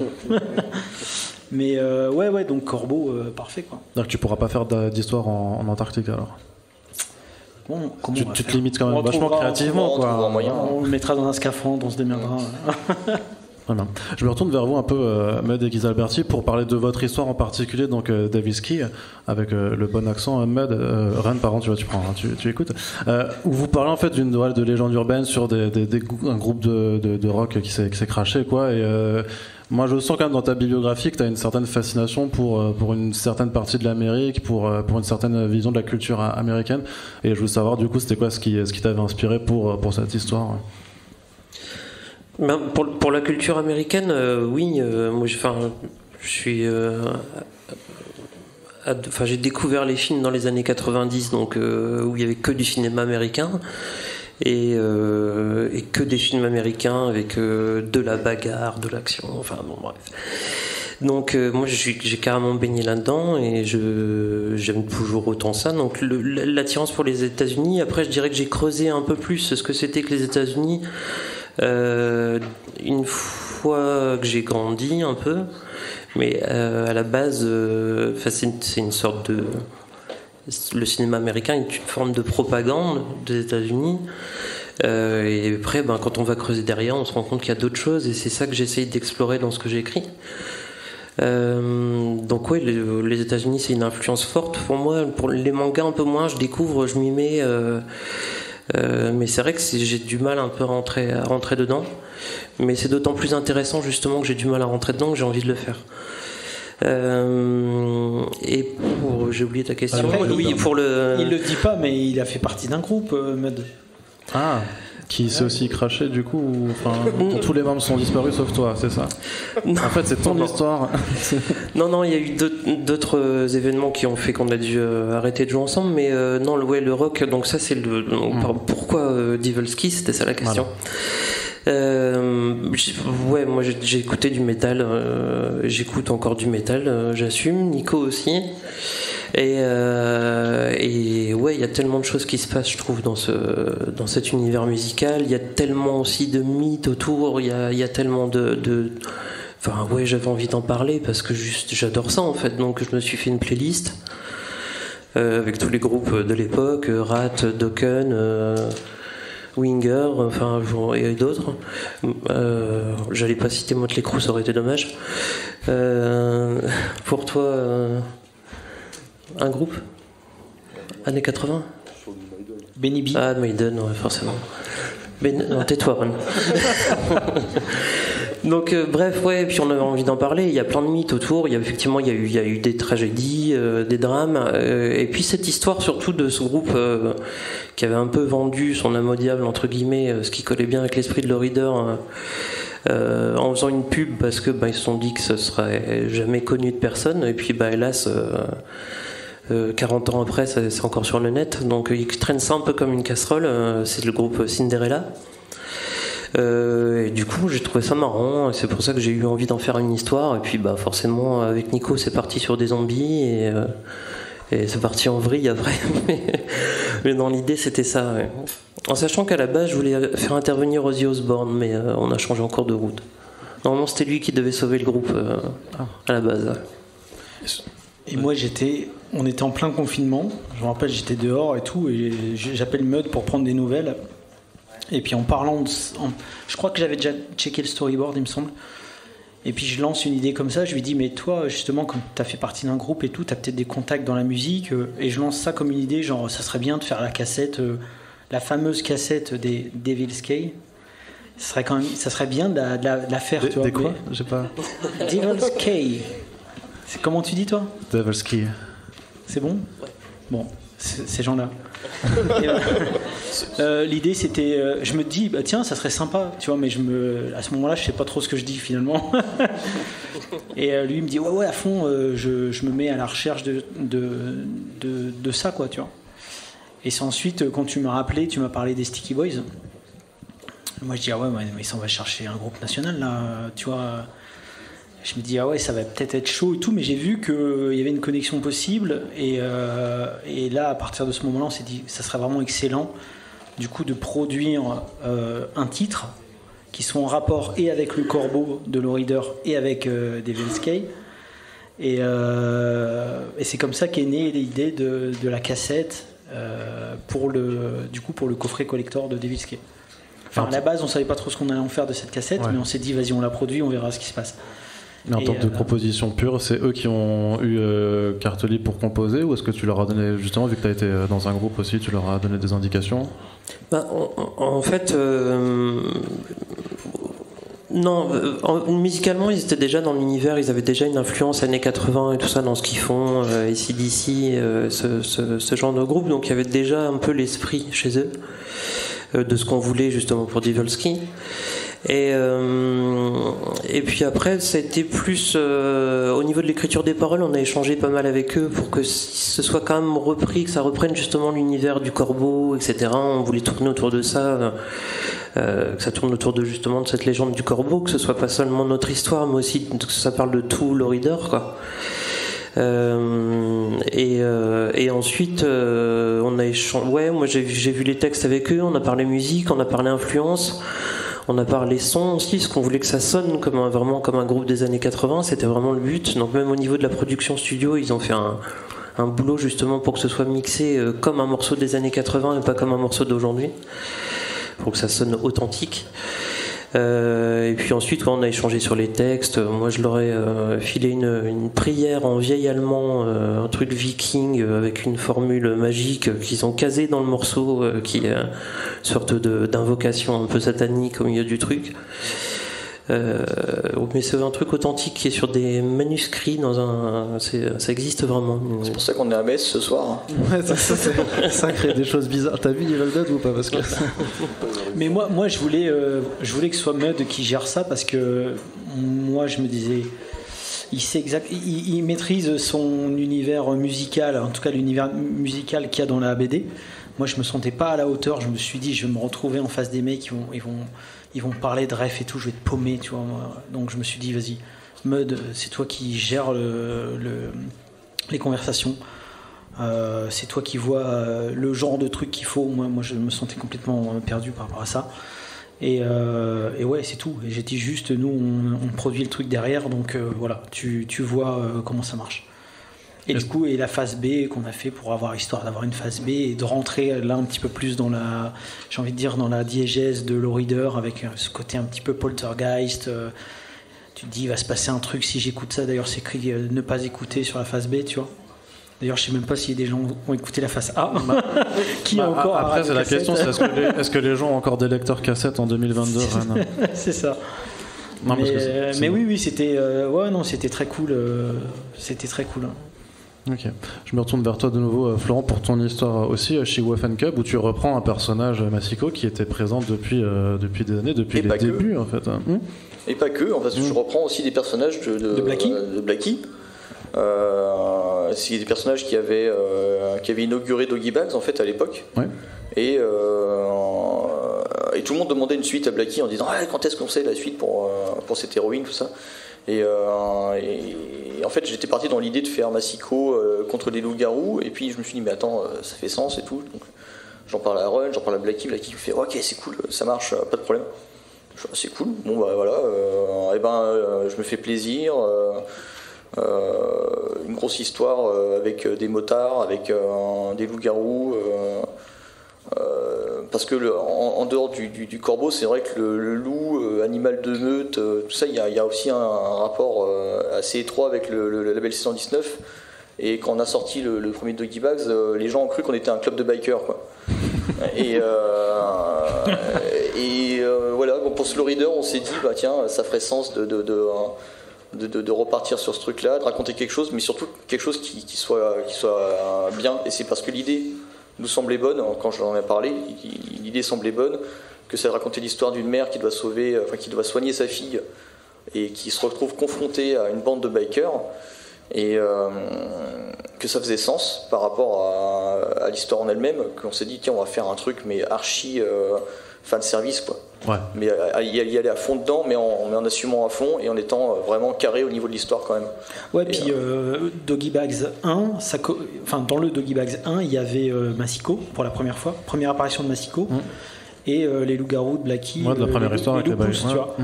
Mais ouais, donc corbeau, parfait, quoi. Donc tu pourras pas faire d'histoire en Antarctique alors. Bon, tu te limites quand même vachement créativement, quoi. On le mettra dans un scaphandre, on se démerdera. Voilà. Je me retourne vers vous un peu, Ahmed et Ghisalberti, pour parler de votre histoire en particulier, donc Davis Key, avec le bon accent, Ahmed, Ren, pardon, tu écoutes, où vous parlez en fait de légende urbaine sur un groupe de rock qui s'est craché, quoi, et moi je sens quand même dans ta bibliographie que tu as une certaine fascination pour une certaine partie de l'Amérique, pour une certaine vision de la culture américaine, et je veux savoir du coup c'était quoi ce qui t'avait inspiré pour cette histoire. Ben, pour la culture américaine, oui, moi je suis j'ai découvert les films dans les années 90, donc où il y avait que du cinéma américain et que des films américains avec de la bagarre, de l'action, enfin bon bref. Donc moi j'ai carrément baigné là-dedans et j'aime toujours autant ça. Donc l'attirance pour les États-Unis. Après je dirais que j'ai creusé un peu plus ce que c'était que les États-Unis. Une fois que j'ai grandi un peu, mais à la base, c'est une sorte de le cinéma américain est une forme de propagande des États-Unis. Et après, quand on va creuser derrière, on se rend compte qu'il y a d'autres choses, et c'est ça que j'essaye d'explorer dans ce que j'ai écrit. Donc ouais, les États-Unis, c'est une influence forte pour moi. Pour les mangas un peu moins, je découvre, je m'y mets, mais c'est vrai que j'ai du mal un peu à rentrer dedans. Mais c'est d'autant plus intéressant justement que j'ai du mal à rentrer dedans que j'ai envie de le faire. Et j'ai oublié ta question. Après, oui, pour le. Il le dit pas, mais il a fait partie d'un groupe, Mud. Ah, qui s'est aussi craché du coup, dont tous les membres sont disparus sauf toi, c'est ça? Non. En fait, c'est ton histoire. Non, il y a eu d'autres événements qui ont fait qu'on a dû arrêter de jouer ensemble, mais non, le rock, donc ça c'est pourquoi Devil's Key, c'était ça la question. Ouais, moi j'ai écouté du métal, j'écoute encore du métal, j'assume, Nico aussi. Et ouais, il y a tellement de choses qui se passent, je trouve, dans cet univers musical. Il y a tellement aussi de mythes autour. Il y a tellement Enfin, ouais, j'avais envie d'en parler parce que j'adore ça en fait. Donc, je me suis fait une playlist avec tous les groupes de l'époque, Rat, Dokken, Winger, enfin, et d'autres. J'allais pas citer Motley Crue, ça aurait été dommage. Pour toi. Un groupe années 80 Benny B. Ah, Maiden, ouais, forcément. Non, tais-toi, Ron. Donc, bref, ouais, puis on avait envie d'en parler. Il y a plein de mythes autour. Il y a eu des tragédies, des drames. Et puis cette histoire, surtout, de ce groupe qui avait un peu vendu son âme au diable, entre guillemets, ce qui collait bien avec l'esprit de Lowrider. En faisant une pub parce que ils se sont dit que ce serait jamais connu de personne. Et puis, hélas. 40 ans après, c'est encore sur le net, donc ils traînent ça un peu comme une casserole. C'est le groupe Cinderella. Et du coup, j'ai trouvé ça marrant, et c'est pour ça que j'ai eu envie d'en faire une histoire. Et puis, forcément, avec Nico, c'est parti sur des zombies, et c'est parti en vrille après. Mais dans l'idée, c'était ça. Ouais. En sachant qu'à la base, je voulais faire intervenir Ozzy Osbourne, mais on a changé en cours de route. Normalement, c'était lui qui devait sauver le groupe à la base. Et moi, on était en plein confinement. Je me rappelle, j'étais dehors et tout, et j'appelle Mud pour prendre des nouvelles. Et puis en parlant, je crois que j'avais déjà checké le storyboard, il me semble. Et puis je lance une idée comme ça. Je lui dis, mais toi, justement, comme tu as fait partie d'un groupe et tout, tu as peut-être des contacts dans la musique. Et je lance ça comme une idée, genre, ça serait bien de faire la cassette, la fameuse cassette des Devil's Key. Ça serait bien de la faire. Des quoi? J'ai pas. Devil's Key. C'est comment tu dis, toi? Devil's Key. C'est bon? Ouais. Bon, ces gens-là. L'idée, c'était, je me dis, tiens, ça serait sympa, tu vois, mais à ce moment-là, je sais pas trop ce que je dis finalement. Et lui, il me dit, ouais, à fond, je me mets à la recherche de ça, quoi, tu vois. Et c'est ensuite, quand tu m'as rappelé, tu m'as parlé des Sticky Boys. Moi, je dis, ouais, mais ça, on va chercher un groupe national, là, tu vois. Je me dis, ouais, ça va peut-être être chaud et tout, mais j'ai vu qu'il y avait une connexion possible. Et là, à partir de ce moment-là, on s'est dit, ça serait vraiment excellent, du coup, de produire un titre qui soit en rapport et avec le Corbeau de Lowrider et avec Devil's Key. Et c'est comme ça qu'est née l'idée de la cassette pour le coffret collector de Devil's Key. Enfin, à la base, on savait pas trop ce qu'on allait en faire de cette cassette, mais on s'est dit, vas-y, on la produit, on verra ce qui se passe. Mais en termes de composition pure, c'est eux qui ont eu carte libre pour composer, ou est-ce que tu leur as donné, justement, vu que tu as été dans un groupe aussi, tu leur as donné des indications? En fait, non, musicalement, ils étaient déjà dans l'univers, ils avaient déjà une influence années 80 et tout ça dans ce qu'ils font, AC/DC, ce genre de groupe, donc il y avait déjà un peu l'esprit chez eux de ce qu'on voulait justement pour Devil's Key. Et puis après, ça a été plus au niveau de l'écriture des paroles, on a échangé pas mal avec eux pour que ce soit quand même repris, que ça reprenne justement l'univers du corbeau, etc. On voulait tourner autour de ça, que ça tourne autour de justement de cette légende du corbeau, que ce soit pas seulement notre histoire, mais aussi que ça parle de tout Lowrider, quoi. Et ensuite on a échangé. Ouais, moi j'ai vu les textes avec eux, on a parlé musique, on a parlé influence. On a parlé son aussi, parce qu'on voulait que ça sonne vraiment comme un groupe des années 80, c'était vraiment le but. Donc même au niveau de la production studio, ils ont fait un boulot justement pour que ce soit mixé comme un morceau des années 80 et pas comme un morceau d'aujourd'hui, pour que ça sonne authentique. Et puis ensuite, quand on a échangé sur les textes, moi je leur ai filé une prière en vieil allemand, un truc viking avec une formule magique qu'ils ont casée dans le morceau, qui est une sorte d'invocation un peu satanique au milieu du truc. Mais c'est un truc authentique qui est sur des manuscrits ça existe vraiment. C'est pour ça qu'on est à Metz ce soir. Ouais, ça crée des choses bizarres. T'as vu Evil Dead ou pas? Parce que... Mais moi je voulais que ce soit Mud qui gère ça, parce que moi je me disais, il maîtrise son univers musical, en tout cas l'univers musical qu'il y a dans la BD. Moi je me sentais pas à la hauteur, je me suis dit je vais me retrouver en face des mecs, ils vont parler de ref et tout, je vais te paumer, tu vois. Donc je me suis dit vas-y Mud, c'est toi qui gères les conversations. C'est toi qui vois le genre de truc qu'il faut. Moi je me sentais complètement perdu par rapport à ça. Et ouais, c'est tout. Et j'ai dit juste, nous on produit le truc derrière, donc voilà, tu vois comment ça marche. Et du coup, et la phase B qu'on a fait pour histoire d'avoir une phase B et de rentrer là un petit peu plus dans j'ai envie de dire, dans la diégèse de Lowrider, avec ce côté un petit peu poltergeist. Tu te dis, il va se passer un truc si j'écoute ça. D'ailleurs, c'est écrit ne pas écouter sur la phase B, tu vois. D'ailleurs, je sais même pas si des gens ont écouté la face A. Qui a encore après, c'est la question, c'est est-ce que les gens ont encore des lecteurs cassettes en 2022, Rennes? C'est ça. Non, mais oui, c'était c'était très cool. C'était très cool. Ok. Je me retourne vers toi de nouveau, Florent, pour ton histoire aussi chez Waffen Cub, où tu reprends un personnage, Masiko, qui était présent depuis des années, depuis les débuts, en fait. Et pas que, en fait, je reprends aussi des personnages de Blackie. C'est des personnages qui avaient inauguré Doggy Bags en fait à l'époque. Ouais. Et tout le monde demandait une suite à Blackie en disant quand est-ce qu'on sait la suite pour cette héroïne, tout ça. Et en fait j'étais parti dans l'idée de faire Masiko contre les loups-garous, et puis je me suis dit mais attends, ça fait sens et tout. Donc, j'en parle à Run, j'en parle à Blackie me fait ok c'est cool, ça marche, pas de problème. C'est cool, bon bah voilà, je me fais plaisir. Une grosse histoire avec des motards, avec des loups-garous, parce que en dehors du corbeau, c'est vrai que le loup, animal de meute, tout ça, il y a aussi un rapport assez étroit avec le label 619. Et quand on a sorti le premier Doggy Bags, les gens ont cru qu'on était un club de bikers, quoi. Et voilà, bon, pour ce Lowrider, on s'est dit tiens, ça ferait sens de repartir sur ce truc-là, de raconter quelque chose, mais surtout quelque chose qui soit bien. Et c'est parce que l'idée nous semblait bonne, quand j'en ai parlé, l'idée semblait bonne, que ça racontait l'histoire d'une mère qui doit soigner sa fille et qui se retrouve confrontée à une bande de bikers, et que ça faisait sens par rapport à l'histoire en elle-même, qu'on s'est dit tiens, on va faire un truc mais archi fan service, quoi. Ouais. Mais y aller à fond dedans, mais en assumant à fond et en étant vraiment carré au niveau de l'histoire quand même. Ouais, et puis Doggy Bags 1, dans le Doggy Bags 1, il y avait Masiko pour la première fois, première apparition de Masiko, et les loups-garous de Blackie. Ouais, de la première histoire avec les Pouces, tu vois.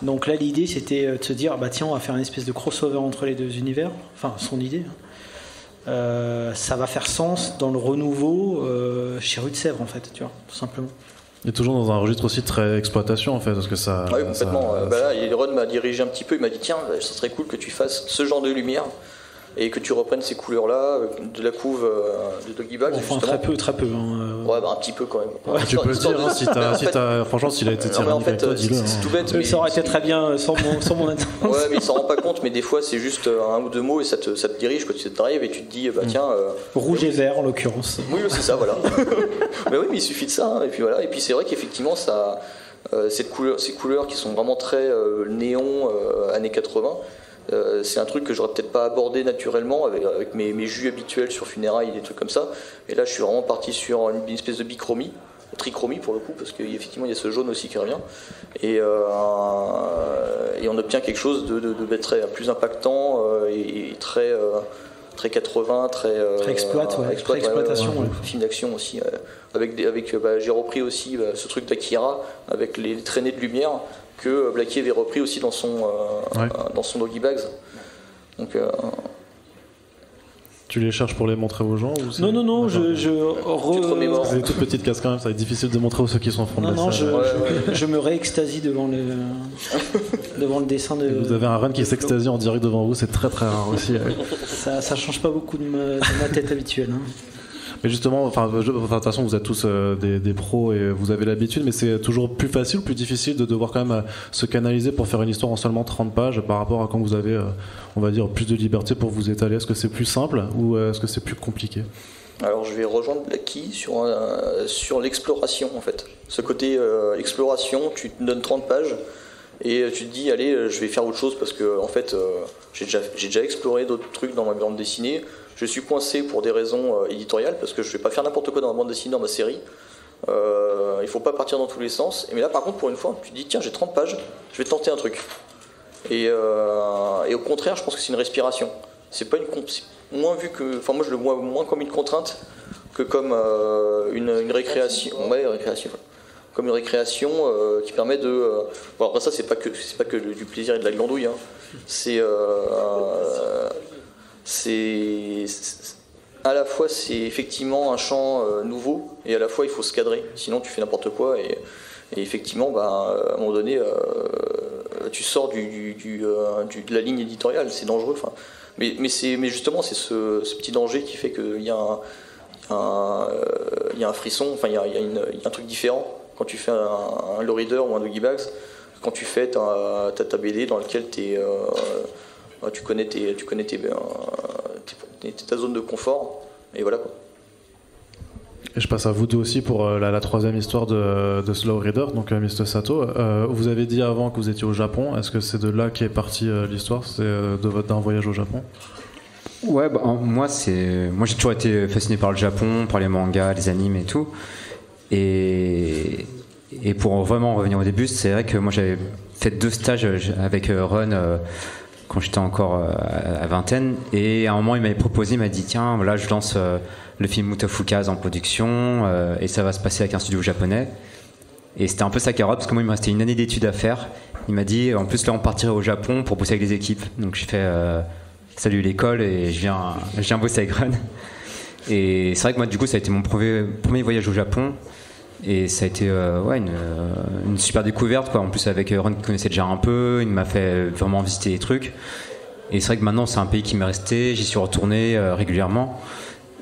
Donc là, l'idée c'était de se dire tiens, on va faire une espèce de crossover entre les deux univers, enfin son idée. Ça va faire sens dans le renouveau chez Rue de Sèvres, en fait, tu vois, tout simplement. Et toujours dans un registre aussi très exploitation, en fait, parce que ça... Oui, complètement. Là, Ron m'a dirigé un petit peu, il m'a dit tiens, ça serait cool que tu fasses ce genre de lumière et que tu reprennes ces couleurs-là de la couve de Doggy Bags. Enfin, très peu. Hein. Ouais, un petit peu quand même. Ouais, tu peux le dire, franchement, s'il a été tiré en fait, c'est tout bête. Mais ça aurait été très bien sans mon attention. Ouais, mais il s'en rend pas compte, mais des fois, c'est juste un ou deux mots et ça te dirige, quand tu te drives et tu te dis, tiens... Rouge et vert, en l'occurrence. Oui, c'est ça, voilà. Mais oui, mais il suffit de ça, hein, et puis voilà. Et puis c'est vrai qu'effectivement, ça... ces couleurs qui sont vraiment très néon années 80, c'est un truc que j'aurais peut-être pas abordé naturellement avec mes jus habituels sur Funérailles et des trucs comme ça. Et là, je suis vraiment parti sur une espèce de bichromie, trichromie pour le coup, parce qu'effectivement, il y a ce jaune aussi qui revient. Et on obtient quelque chose de très plus impactant et très 80, très exploitation. Film d'action aussi. J'ai repris aussi ce truc d'Akira avec les traînées de lumière que Blackie avait repris aussi dans son Doggy Bags. Donc Tu les cherches pour les montrer aux gens ou Non, Tu te remémores. C'est des toutes petites cases quand même, ça va être difficile de montrer aux ceux qui sont en fond de la salle. Je me réextasie devant le dessin de. Vous avez un run qui s'extasie en direct devant vous, c'est très très rare aussi. Ça change pas beaucoup de ma tête habituelle. Hein. Mais justement, de toute façon, vous êtes tous des pros et vous avez l'habitude, mais c'est toujours plus facile ou plus difficile de devoir quand même se canaliser pour faire une histoire en seulement 30 pages par rapport à quand vous avez, on va dire, plus de liberté pour vous étaler. Est-ce que c'est plus simple ou est-ce que c'est plus compliqué ? Alors je vais rejoindre Blacky sur l'exploration en fait. Ce côté exploration, tu te donnes 30 pages et tu te dis allez je vais faire autre chose parce que en fait j'ai déjà exploré d'autres trucs dans ma bande dessinée. Je suis coincé pour des raisons éditoriales parce que je vais pas faire n'importe quoi dans ma bande dessinée, dans ma série. Il faut pas partir dans tous les sens. Mais là par contre pour une fois tu te dis tiens j'ai 30 pages, je vais tenter un truc. Et au contraire je pense que c'est une respiration. C'est pas moins vu que, enfin moi je le vois moins comme une contrainte que comme une récréation. Ouais, récréation. Comme une récréation qui permet de. Bon après ça c'est pas que du plaisir et de la glandouille. Hein. C'est à la fois c'est effectivement un champ nouveau et à la fois il faut se cadrer. Sinon tu fais n'importe quoi et effectivement à un moment donné tu sors de la ligne éditoriale. C'est dangereux. Enfin. Mais justement, c'est ce petit danger qui fait qu'il y a un frisson, enfin, il y a un truc différent quand tu fais un low reader ou un doggy bags, quand tu fais ta BD dans laquelle tu connais ta zone de confort, et voilà quoi. Et je passe à vous deux aussi pour la troisième histoire de Slow Reader, donc Mr. Sato. Vous avez dit avant que vous étiez au Japon. Est-ce que c'est de là qu'est partie l'histoire, c'est d'un voyage au Japon ? Ouais, moi j'ai toujours été fasciné par le Japon, par les mangas, les animes et tout. Et pour vraiment revenir au début, c'est vrai que moi j'avais fait 2 stages avec Ron quand j'étais encore à vingtaine. Et à un moment il m'avait proposé, il m'a dit tiens là je lance le film Mutafukaz en production et ça va se passer avec un studio japonais. Et c'était un peu sa carotte parce que moi il me restait une année d'études à faire. Il m'a dit en plus là on partirait au Japon pour bosser avec les équipes. Donc j'ai fait salut l'école et je viens bosser avec Ron. Et c'est vrai que moi du coup ça a été mon premier voyage au Japon. Et ça a été une super découverte quoi. En plus avec Ron qui connaissait déjà un peu, il m'a fait vraiment visiter des trucs. Et c'est vrai que maintenant c'est un pays qui m'est resté, j'y suis retourné régulièrement.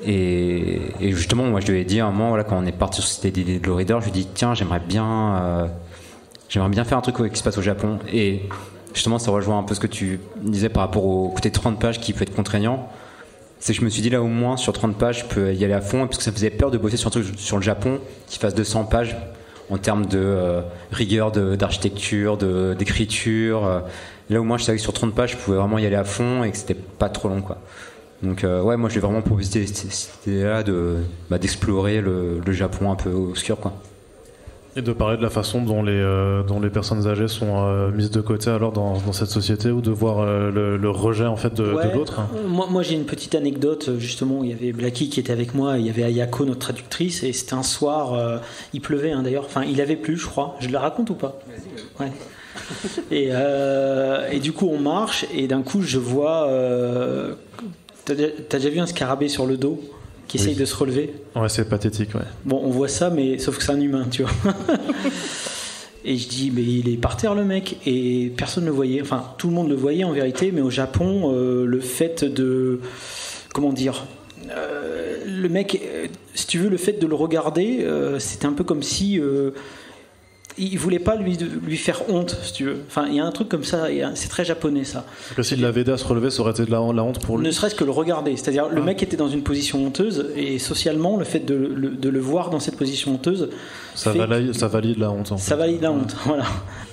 Et justement moi je lui ai dit à un moment quand on est parti sur cette idée de Low Reader, je lui ai dit tiens j'aimerais bien faire un truc qui se passe au Japon. Et justement ça rejoint un peu ce que tu disais par rapport au côté 30 pages qui peut être contraignant. C'est que je me suis dit là au moins sur 30 pages je peux y aller à fond parce que ça me faisait peur de bosser sur un truc sur le Japon qui fasse 200 pages en termes de rigueur d'architecture, d'écriture. Là au moins je savais que sur 30 pages je pouvais vraiment y aller à fond et que c'était pas trop long quoi. Donc moi je vais vraiment profiter de cette idée-là d'explorer le Japon un peu obscur quoi. Et de parler de la façon dont les personnes âgées sont mises de côté alors dans cette société ou de voir le rejet en fait de l'autre. Moi j'ai une petite anecdote justement. Il y avait Blacky qui était avec moi, il y avait Ayako notre traductrice et c'était un soir, il pleuvait d'ailleurs. Enfin il avait plu je crois. Je le raconte ou pas ? Ouais. Et du coup on marche et d'un coup je vois. T'as déjà vu un scarabée sur le dos qui essaye de se relever ? Ouais, c'est pathétique, ouais. Bon, on voit ça, mais sauf que c'est un humain, tu vois. Et je dis, mais il est par terre le mec, et personne ne le voyait. Enfin, tout le monde le voyait en vérité, mais au Japon, le fait de, comment dire, le mec, si tu veux, le fait de le regarder, c'était un peu comme si il voulait pas lui faire honte, si tu veux. Enfin, il y a un truc comme ça, c'est très japonais ça. Que si l'avait aidé à se relever, ça aurait été de la honte pour lui. Ne serait-ce que le regarder, c'est-à-dire le mec était dans une position honteuse et socialement, le fait de le voir dans cette position honteuse, ça valide la honte. Ça valide la honte, voilà.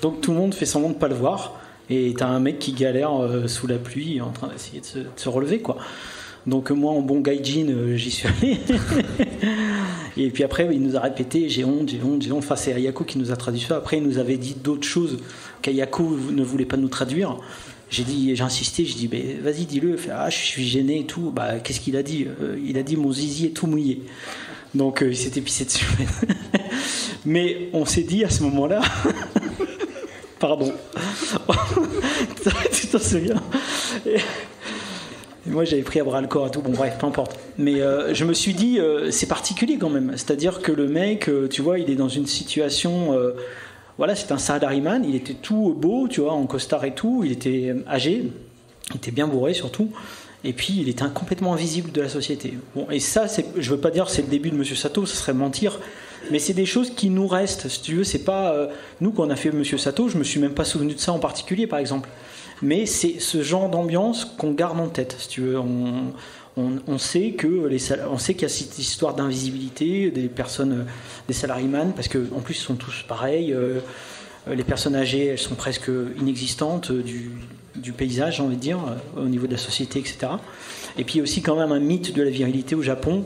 Donc tout le monde fait semblant de pas le voir et t'as un mec qui galère sous la pluie en train d'essayer de se relever quoi. Donc moi en bon gaijin j'y suis allé et puis après il nous a répété j'ai honte. Enfin c'est Ayako qui nous a traduit ça. Après il nous avait dit d'autres choses qu'Ayako ne voulait pas nous traduire. J'ai insisté, j'ai dit vas-y dis-le. Je suis gêné et tout. Qu'est-ce qu'il a dit ? Il a dit mon zizi est tout mouillé. Donc il s'était pissé dessus. Mais on s'est dit à ce moment-là pardon tu t'en souviens ? Moi j'avais pris Abralcor et tout, bon bref, peu importe. Mais je me suis dit, c'est particulier quand même. C'est-à-dire que le mec, tu vois, il est dans une situation. Voilà, c'est un salaryman, il était tout beau, tu vois, en costard et tout, il était âgé, il était bien bourré surtout. Et puis il était complètement invisible de la société. Bon, et ça, je veux pas dire que c'est le début de Monsieur Sato, ça serait mentir. Mais c'est des choses qui nous restent, si tu veux. C'est pas nous quand on a fait Monsieur Sato, je me suis même pas souvenu de ça en particulier, par exemple. Mais c'est ce genre d'ambiance qu'on garde en tête, si tu veux. On sait que on sait qu'il y a cette histoire d'invisibilité des personnes, des salaryman, parce que en plus ils sont tous pareils. Les personnes âgées, elles sont presque inexistantes du paysage, j'ai envie de dire, au niveau de la société, etc. Et puis aussi quand même un mythe de la virilité au Japon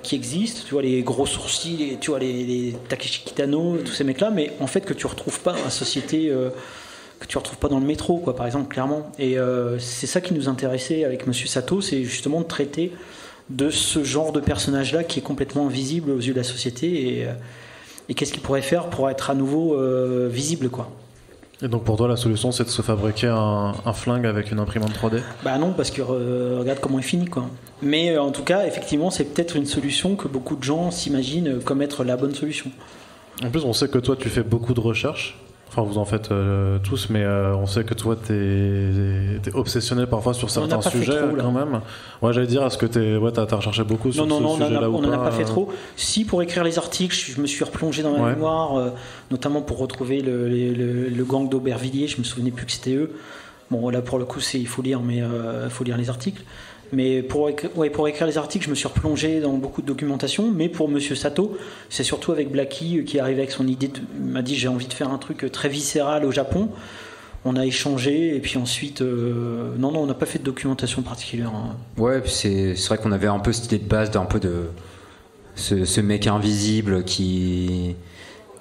qui existe. Tu vois les gros sourcils, tu vois les Takeshi Kitano, tous ces mecs-là, mais en fait que tu retrouves pas dans la société. Que tu retrouves pas dans le métro, quoi, par exemple, clairement. Et c'est ça qui nous intéressait avec Monsieur Sato, c'est justement de traiter de ce genre de personnage-là qui est complètement invisible aux yeux de la société et qu'est-ce qu'il pourrait faire pour être à nouveau visible, quoi. Et donc pour toi, la solution, c'est de se fabriquer un flingue avec une imprimante 3D ? Bah non, parce que regarde comment il finit, quoi. Mais en tout cas, effectivement, c'est peut-être une solution que beaucoup de gens s'imaginent comme être la bonne solution. En plus, on sait que toi, tu fais beaucoup de recherches. Enfin, vous en faites tous, mais on sait que toi, t'es obsessionné parfois sur certains sujets, trop, quand même. Ouais, j'allais dire, est-ce que t'as recherché beaucoup sur ce sujet-là ou pas ? On n'en a pas fait trop. Si, pour écrire les articles, je me suis replongé dans ma mémoire, notamment pour retrouver le gang d'Aubervilliers. Je me souvenais plus que c'était eux. Bon, là, pour le coup, il faut lire, mais il faut lire les articles. Mais pour écrire les articles, je me suis replongé dans beaucoup de documentation. Mais pour Monsieur Sato, c'est surtout avec Blackie qui est arrivé avec son idée. Il m'a dit j'ai envie de faire un truc très viscéral au Japon. On a échangé et puis ensuite, non, on n'a pas fait de documentation particulière. Hein. Ouais, puis c'est vrai qu'on avait un peu cette idée de base d'un peu de ce mec invisible qui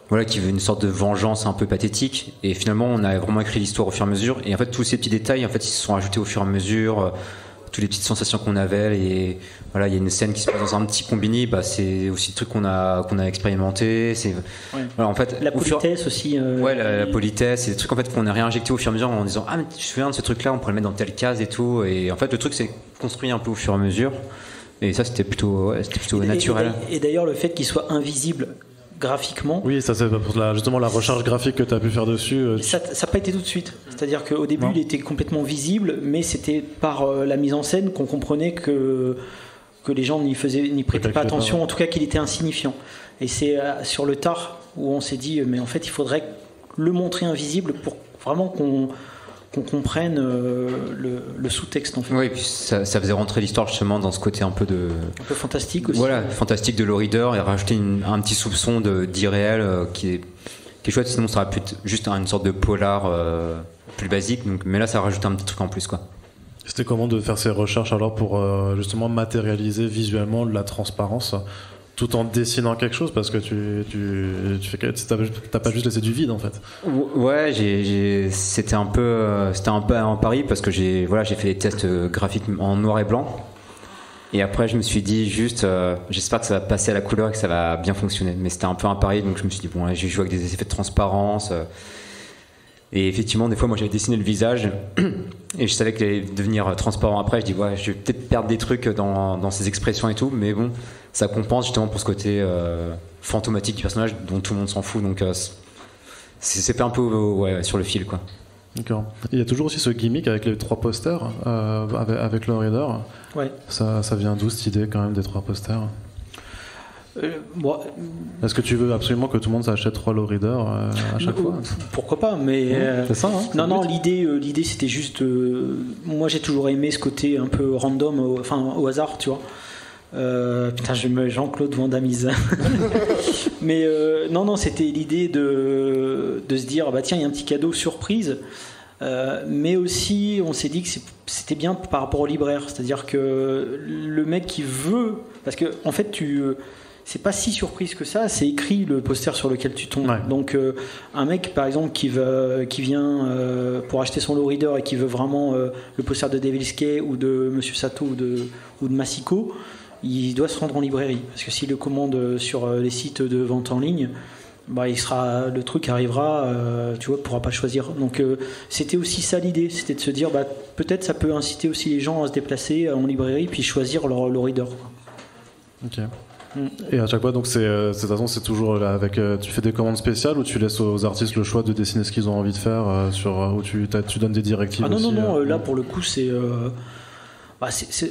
veut une sorte de vengeance un peu pathétique. Et finalement, on a vraiment écrit l'histoire au fur et à mesure. Et en fait, tous ces petits détails, en fait, ils se sont ajoutés au fur et à mesure. Toutes les petites sensations qu'on avait, et voilà, il y a une scène qui se passe dans un petit combini, c'est aussi le truc qu'on a expérimenté. Voilà, en fait, la politesse aussi. La politesse, c'est des trucs en fait qu'on a réinjecté au fur et à mesure en disant mais je me souviens de ce truc-là, on pourrait le mettre dans telle case et tout. Et en fait, le truc c'est construit un peu au fur et à mesure. Et ça, c'était plutôt naturel. Et d'ailleurs, le fait qu'il soit invisible graphiquement. Oui, ça c'est pour justement la recherche graphique que tu as pu faire dessus. Ça n'a pas été tout de suite. C'est-à-dire qu'au début, il était complètement visible, mais c'était par la mise en scène qu'on comprenait que les gens n'y prêtaient pas attention, en tout cas qu'il était insignifiant. Et c'est sur le tard où on s'est dit, mais en fait, il faudrait le montrer invisible pour vraiment qu'on comprenne le sous-texte en fait. Oui, et puis ça faisait rentrer l'histoire justement dans ce côté un peu fantastique aussi. Voilà, fantastique de Lowrider et rajouter un petit soupçon d'irréel qui est chouette, sinon ça aurait pu être juste une sorte de polar plus basique, mais là ça rajoute un petit truc en plus, quoi. C'était comment de faire ces recherches alors pour justement matérialiser visuellement la transparence tout en dessinant quelque chose, parce que t'as pas juste laissé du vide en fait. Ouais, c'était un peu un pari parce que j'ai fait des tests graphiques en noir et blanc et après je me suis dit juste j'espère que ça va passer à la couleur et que ça va bien fonctionner, mais c'était un peu un pari, donc je me suis dit bon là, j'ai joué avec des effets de transparence et effectivement des fois moi j'avais dessiné le visage et je savais qu'il allait devenir transparent après, je dis ouais, je vais peut-être perdre des trucs dans ces expressions et tout, mais bon ça compense justement pour ce côté fantomatique du personnage dont tout le monde s'en fout, donc c'est pas un peu sur le fil, quoi. D'accord. Il y a toujours aussi ce gimmick avec les 3 posters avec le reader. Ouais. Ça vient d'où cette idée quand même des 3 posters? Bon, est-ce que tu veux absolument que tout le monde s'achète 3 low readers à chaque fois? Pourquoi pas, mais c'est ça, hein, non, l'idée c'était juste moi j'ai toujours aimé ce côté un peu random, au hasard, tu vois. Putain, Jean-Claude Van Damme. Mais non, c'était l'idée de se dire bah tiens, il y a un petit cadeau surprise. Mais aussi, on s'est dit que c'était bien par rapport au libraire, c'est-à-dire que le mec qui veut, parce que en fait c'est pas si surprise que ça, c'est écrit le poster sur lequel tu tombes. Ouais. Donc un mec par exemple qui vient pour acheter son low reader et qui veut vraiment le poster de Devil's Cay ou de Monsieur Sato ou de Masiko, il doit se rendre en librairie, parce que s'il le commande sur les sites de vente en ligne, le truc arrivera, tu vois, pourra pas choisir. Donc c'était aussi ça l'idée, c'était de se dire peut-être ça peut inciter aussi les gens à se déplacer en librairie puis choisir le reader. Ok. Et à chaque fois, donc de toute façon, c'est toujours là avec. Tu fais des commandes spéciales ou tu laisses aux artistes le choix de dessiner ce qu'ils ont envie de faire ou tu donnes des directives aussi. Non. Là pour le coup c'est.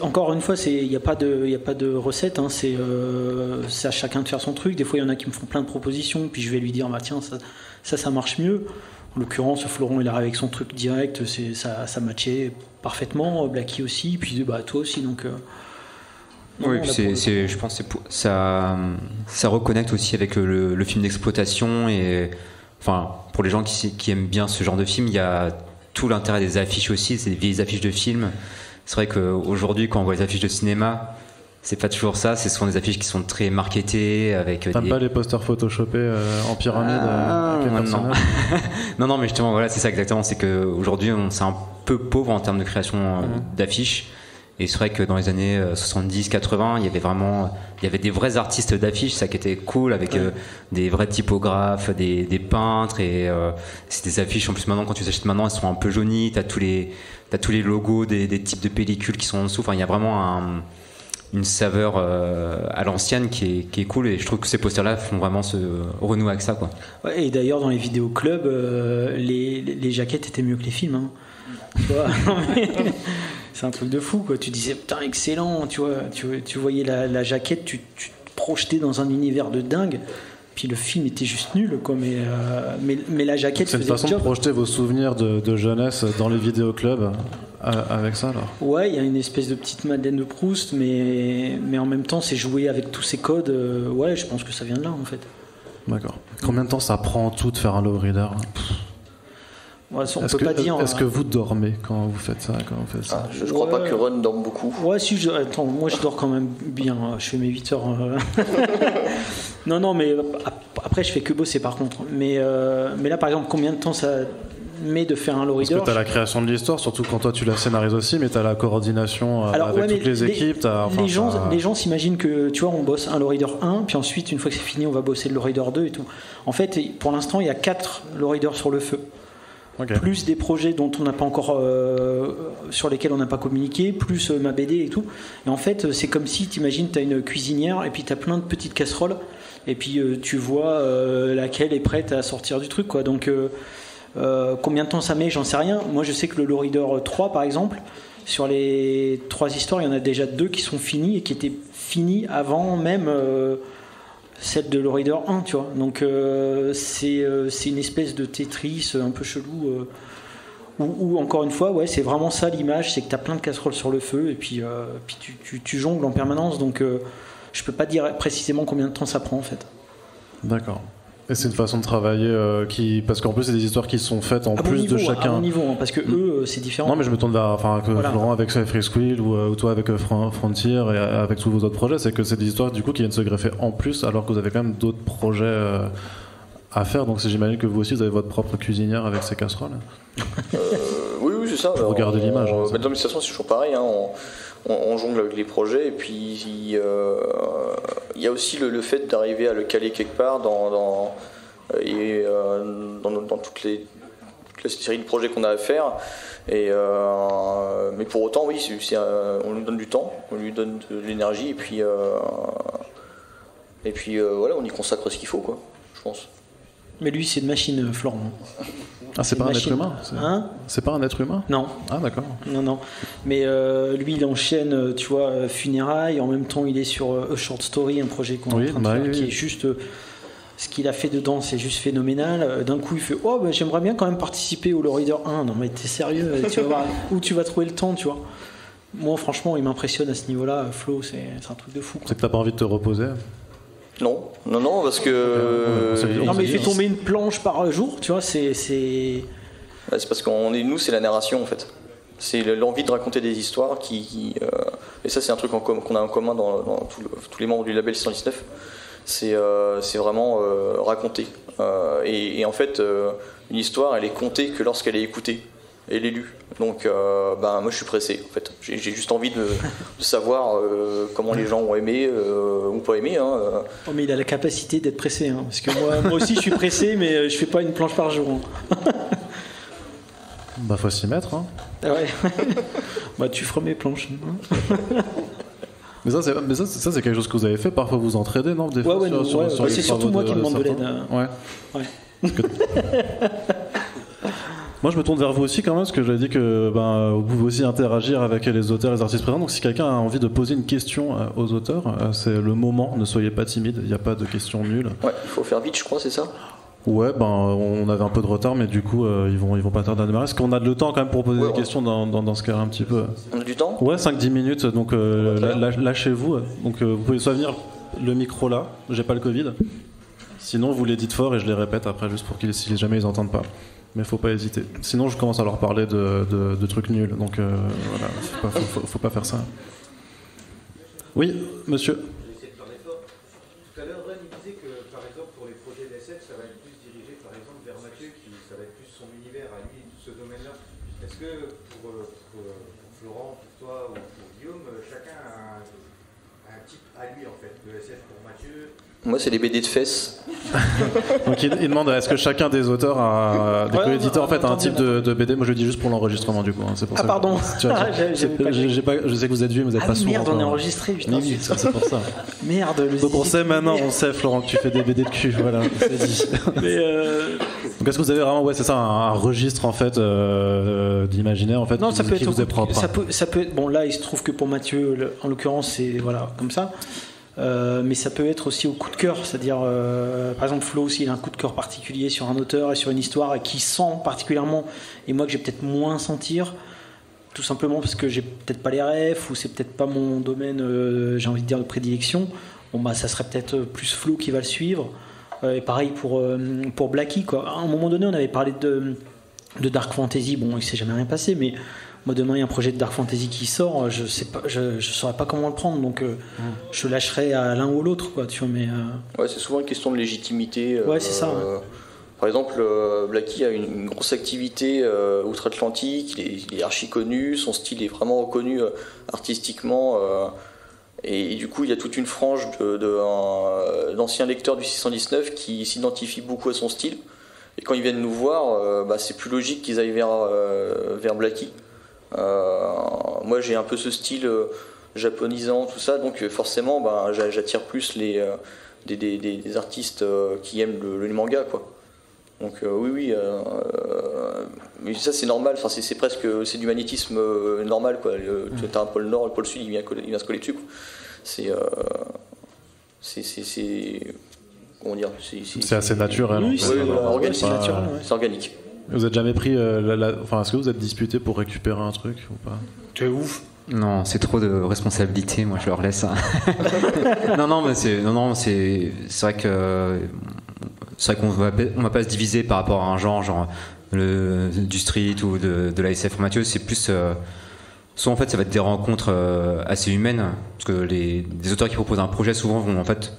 Encore une fois, il n'y a pas de recette. Hein, c'est à chacun de faire son truc. Des fois, il y en a qui me font plein de propositions, puis je vais lui dire tiens, ça marche mieux. En l'occurrence, Florent, il arrive avec son truc direct, ça matchait parfaitement. Blacky aussi, puis toi aussi. Donc, oui, je pense que ça reconnecte aussi avec le film d'exploitation. Et enfin, pour les gens qui aiment bien ce genre de film, il y a tout l'intérêt des affiches aussi, c'est des vieilles affiches de films. C'est vrai qu'aujourd'hui, quand on voit les affiches de cinéma, c'est pas toujours ça. Ce sont des affiches qui sont très marketées avec. T'aimes pas les posters photoshopés en pyramide Non, mais justement, voilà, c'est ça exactement. C'est qu'aujourd'hui, c'est un peu pauvre en termes de création d'affiches. Et c'est vrai que dans les années 70-80, il y avait des vrais artistes d'affiches, ça qui était cool, avec des vrais typographes, des peintres. Et c'est des affiches, en plus maintenant, quand tu les achètes maintenant, elles sont un peu jaunies. T'as tous les logos des types de pellicules qui sont en dessous. Enfin, il y a vraiment une saveur à l'ancienne qui est cool, et je trouve que ces posters-là font vraiment se renouer avec ça, quoi. Ouais, et d'ailleurs, dans les vidéoclubs, les jaquettes étaient mieux que les films. Hein. Tu vois, c'est un truc de fou, quoi. Tu disais putain, excellent, tu vois, tu voyais la jaquette, tu te projetais dans un univers de dingue. Puis le film était juste nul, quoi, mais la jaquette. C'est une façon de projeter vos souvenirs de jeunesse dans les vidéoclubs avec ça, alors. Ouais, il y a une espèce de petite Madeleine de Proust, mais en même temps, c'est jouer avec tous ces codes. Ouais, je pense que ça vient de là, en fait. D'accord. Combien de temps ça prend en tout de faire un low reader? Ouais, on peut pas dire. Est-ce que vous dormez quand vous faites ça, je crois pas que Ron dorme beaucoup. Ouais, si. Attends, moi je dors quand même bien. Je fais mes 8 heures. Non, mais après je fais que bosser par contre. Mais là, par exemple, combien de temps ça met de faire un low reader? Parce que t'as la création de l'histoire, surtout quand toi tu la scénarises aussi, mais t'as la coordination avec toutes les équipes. Les gens s'imaginent que, tu vois, on bosse un low reader 1, puis ensuite, une fois que c'est fini, on va bosser le low reader 2 et tout. En fait, pour l'instant, il y a 4 low readers sur le feu. Okay. Plus des projets dont on n'a pas encore sur lesquels on n'a pas communiqué, plus ma BD et tout. Et en fait, c'est comme si t'imagines, t'as une cuisinière et puis t'as plein de petites casseroles et puis tu vois laquelle est prête à sortir du truc, quoi. Donc combien de temps ça met, j'en sais rien. Moi, je sais que le low reader 3, par exemple, sur les 3 histoires, il y en a déjà 2 qui sont finies et qui étaient finies avant même celle de low reader 1, tu vois. Donc c'est une espèce de Tetris un peu chelou où encore une fois, ouais, c'est vraiment ça l'image, c'est que tu as plein de casseroles sur le feu et puis tu jongles en permanence, donc je peux pas dire précisément combien de temps ça prend en fait. D'accord. Et c'est une façon de travailler parce qu'en plus c'est des histoires qui sont faites en plus de chacun. À mon niveau, hein, parce que eux c'est différent. Non, mais je me tourne vers Florent avec Free Squill ou toi avec Frontier et avec tous vos autres projets, c'est que c'est des histoires du coup qui viennent se greffer en plus alors que vous avez quand même d'autres projets à faire. Donc j'imagine que vous aussi vous avez votre propre cuisinière avec ces casseroles. Oui, c'est ça. Pour regarder l'image. Dans l'administration c'est toujours pareil. Hein, on jongle avec les projets et puis il y a aussi le fait d'arriver à le caler quelque part dans toute la série de projets qu'on a à faire. Mais pour autant, oui, on lui donne du temps, on lui donne de l'énergie et puis voilà, on y consacre ce qu'il faut, quoi, je pense. Mais lui, c'est une machine, Florent. Ah, c'est pas un être humain? C'est pas un être humain? Non. Ah, d'accord. Non. Mais lui, il enchaîne, tu vois, Funérailles. En même temps, il est sur A Short Story, un projet qu'on est en train de faire, qui est juste... ce qu'il a fait dedans, c'est juste phénoménal. D'un coup, il fait j'aimerais bien quand même participer au low reader 1. Non, mais t'es sérieux? Tu vas voir où tu vas trouver le temps, tu vois. Moi, franchement, il m'impressionne à ce niveau-là. Flo, c'est un truc de fou, quoi. C'est que t'as pas envie de te reposer? Non, parce que... Non, mais il fait tomber une planche par jour, tu vois, c'est parce nous, c'est la narration, en fait. C'est l'envie de raconter des histoires et ça, c'est un truc qu'on a en commun dans tous les membres du label 619. C'est vraiment raconter. Et en fait, une histoire, elle est contée que lorsqu'elle est écoutée. et l'élu. Donc moi je suis pressé en fait. J'ai juste envie de savoir comment les gens ont aimé ou pas aimé. Oh, mais il a la capacité d'être pressé, hein, parce que moi aussi je suis pressé, mais je fais pas une planche par jour. Hein. Bah faut s'y mettre. Hein. Ah ouais. Bah tu feras mes planches. Hein. Mais ça c'est quelque chose que vous avez fait. Parfois vous entraidez, non, des fois, sur c'est surtout moi qui demande de l'aide. Ouais. Moi je me tourne vers vous aussi quand même, parce que j'avais dit que vous pouvez aussi interagir avec les auteurs, les artistes présents. Donc si quelqu'un a envie de poser une question aux auteurs, c'est le moment, ne soyez pas timide, il n'y a pas de questions nulles. Ouais, il faut faire vite je crois, c'est ça? Ouais, on avait un peu de retard, mais du coup ils vont pas tarder à démarrer. Est-ce qu'on a de le temps quand même pour poser des questions dans ce cas un petit peu? On a du temps? Ouais, 5-10 minutes, donc lâchez-vous. Donc vous pouvez soit venir le micro là, j'ai pas le Covid. Sinon vous les dites fort et je les répète après juste pour qu'ils, si jamais ils entendent pas. Mais faut pas hésiter. Sinon, je commence à leur parler de trucs nuls. Donc voilà, faut pas faire ça. Oui, monsieur. Tout à l'heure, Ren, il disait que, par exemple, pour les projets d'SF, ça va être plus dirigé, par exemple, vers Mathieu, ça va être plus son univers à lui, ce domaine-là. Est-ce que pour Florent, pour toi ou pour Guillaume, chacun a un type à lui, en fait, de SF pour Mathieu? Moi, c'est les BD de fesses. Donc il demande est-ce que chacun des auteurs des co-éditeurs en fait a un type de BD. Moi je le dis juste pour l'enregistrement du coup. Hein, c'est pour ça. Pardon. Je sais que vous êtes vieux, mais vous êtes pas sourd. Merde, on est enregistré. Putain, oui, c'est pour ça. Merde. Donc on sait maintenant, Florent, que tu fais des BD de cul. Voilà, c'est dit. Mais donc est-ce que vous avez vraiment, c'est ça, un registre en fait d'imaginaire en fait? Non, ça peut être vous est propre. Ça peut être. Bon, là, il se trouve que pour Mathieu, en l'occurrence, c'est voilà comme ça. Mais ça peut être aussi au coup de cœur, c'est-à-dire par exemple Flo, s'il a un coup de cœur particulier sur un auteur et sur une histoire et qui sent particulièrement, et moi que j'ai peut-être moins sentir, tout simplement parce que j'ai peut-être pas les refs ou c'est peut-être pas mon domaine, j'ai envie de dire, de prédilection, bon bah ça serait peut-être plus Flo qui va le suivre. Et pareil pour Blacky, quoi. À un moment donné on avait parlé de Dark Fantasy, bon il s'est jamais rien passé, mais moi demain il y a un projet de Dark Fantasy qui sort, je sais pas, je saurais pas comment le prendre, donc je lâcherai à l'un ou l'autre, quoi, tu vois. Mais ouais, c'est souvent une question de légitimité. Ouais, c'est ça. Ouais. Par exemple, Blacky a une grosse activité outre-Atlantique, il est archi connu, son style est vraiment reconnu artistiquement, et du coup il y a toute une frange d'anciens lecteurs du 619 qui s'identifient beaucoup à son style, et quand ils viennent nous voir, c'est plus logique qu'ils aillent vers Blacky. Moi j'ai un peu ce style japonisant, tout ça, donc forcément j'attire plus des artistes qui aiment le manga, quoi. Donc oui, mais ça c'est normal, enfin, c'est presque c'est du magnétisme normal, quoi. Tu as un pôle nord, le pôle sud il vient se coller dessus, quoi. C'est comment dire, c'est assez naturel. Oui, c'est organique. C'est organique. Vous êtes jamais pris est-ce que vous êtes disputé pour récupérer un truc ou pas? Tu es ouf. Non, c'est trop de responsabilité, moi je leur laisse. non, mais c'est vrai qu'on va pas se diviser par rapport à un genre du street ou de la SF pour Mathieu, c'est plus soit en fait ça va être des rencontres assez humaines, parce que les auteurs qui proposent un projet souvent vont en fait,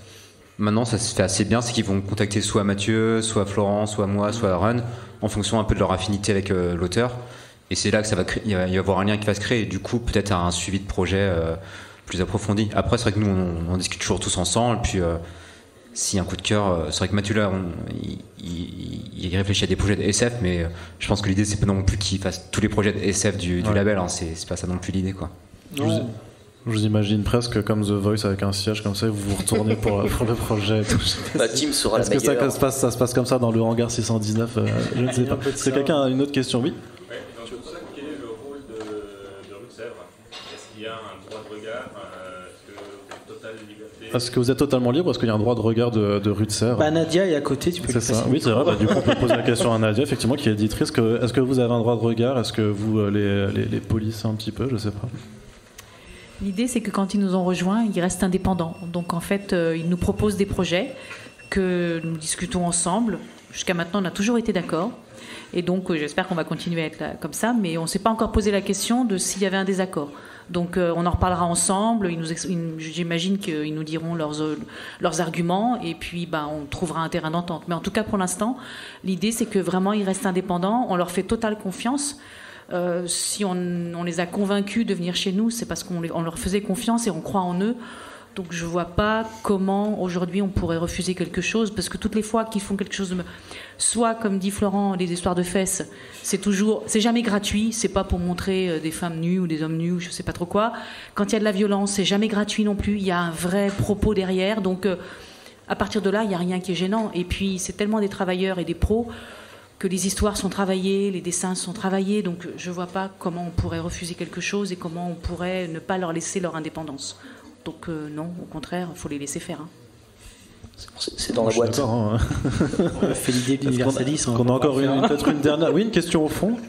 maintenant ça se fait assez bien, c'est qu'ils vont contacter soit Mathieu, soit Florent, soit moi, soit Run, en fonction un peu de leur affinité avec l'auteur, et c'est là que il va y avoir un lien qui va se créer, et du coup peut-être un suivi de projet plus approfondi. Après c'est vrai que nous on discute toujours tous ensemble, puis s'il y a un coup de cœur, c'est vrai que Mathieu là il réfléchit à des projets de SF, mais je pense que l'idée c'est pas non plus qu'il fasse tous les projets de SF du label, hein, c'est pas ça non plus l'idée, quoi. Je vous imagine presque comme The Voice avec un siège comme ça et vous vous retournez pour le projet. La team sera la meilleure. Est-ce que ça se passe comme ça dans le hangar 619? Je ne sais pas. Est-ce que quelqu'un a une autre question? Oui. Dans le concept, quel est le rôle de Rue de Sèvres? Est-ce qu'il y a un droit de regard? Est-ce que vous êtes totalement libre ou est-ce qu'il y a un droit de regard de Rue de Sèvres? Nadia est à côté, tu peux lui passer. Oui, c'est vrai. Du coup, on peut poser la question à Nadia, effectivement, qui est éditrice. Est-ce que vous avez un droit de regard? Est-ce que vous les polissez un petit peu? Je sais pas. L'idée, c'est que quand ils nous ont rejoints, ils restent indépendants. Donc, en fait, ils nous proposent des projets que nous discutons ensemble. Jusqu'à maintenant, on a toujours été d'accord. Et donc, j'espère qu'on va continuer à être là, comme ça. Mais on ne s'est pas encore posé la question de s'il y avait un désaccord. Donc, on en reparlera ensemble. J'imagine qu'ils nous diront leurs arguments. Et puis, on trouvera un terrain d'entente. Mais en tout cas, pour l'instant, l'idée, c'est que vraiment, ils restent indépendants. On leur fait totale confiance. Si on les a convaincus de venir chez nous, c'est parce qu'on leur faisait confiance et on croit en eux. Donc je vois pas comment aujourd'hui on pourrait refuser quelque chose, parce que toutes les fois qu'ils font quelque chose, soit comme dit Florent, les histoires de fesses, c'est jamais gratuit, c'est pas pour montrer des femmes nues ou des hommes nus ou je sais pas trop quoi. Quand il y a de la violence, c'est jamais gratuit non plus, il y a un vrai propos derrière, donc à partir de là, il n'y a rien qui est gênant. Et puis c'est tellement des travailleurs et des pros que les histoires sont travaillées, les dessins sont travaillés, donc je vois pas comment on pourrait refuser quelque chose et comment on pourrait ne pas leur laisser leur indépendance. Donc non, au contraire, il faut les laisser faire. Hein. C'est dans la boîte. Hein. On a fait l'idée de l'universalisme. On a encore peut-être une dernière. Oui, une question au fond. Je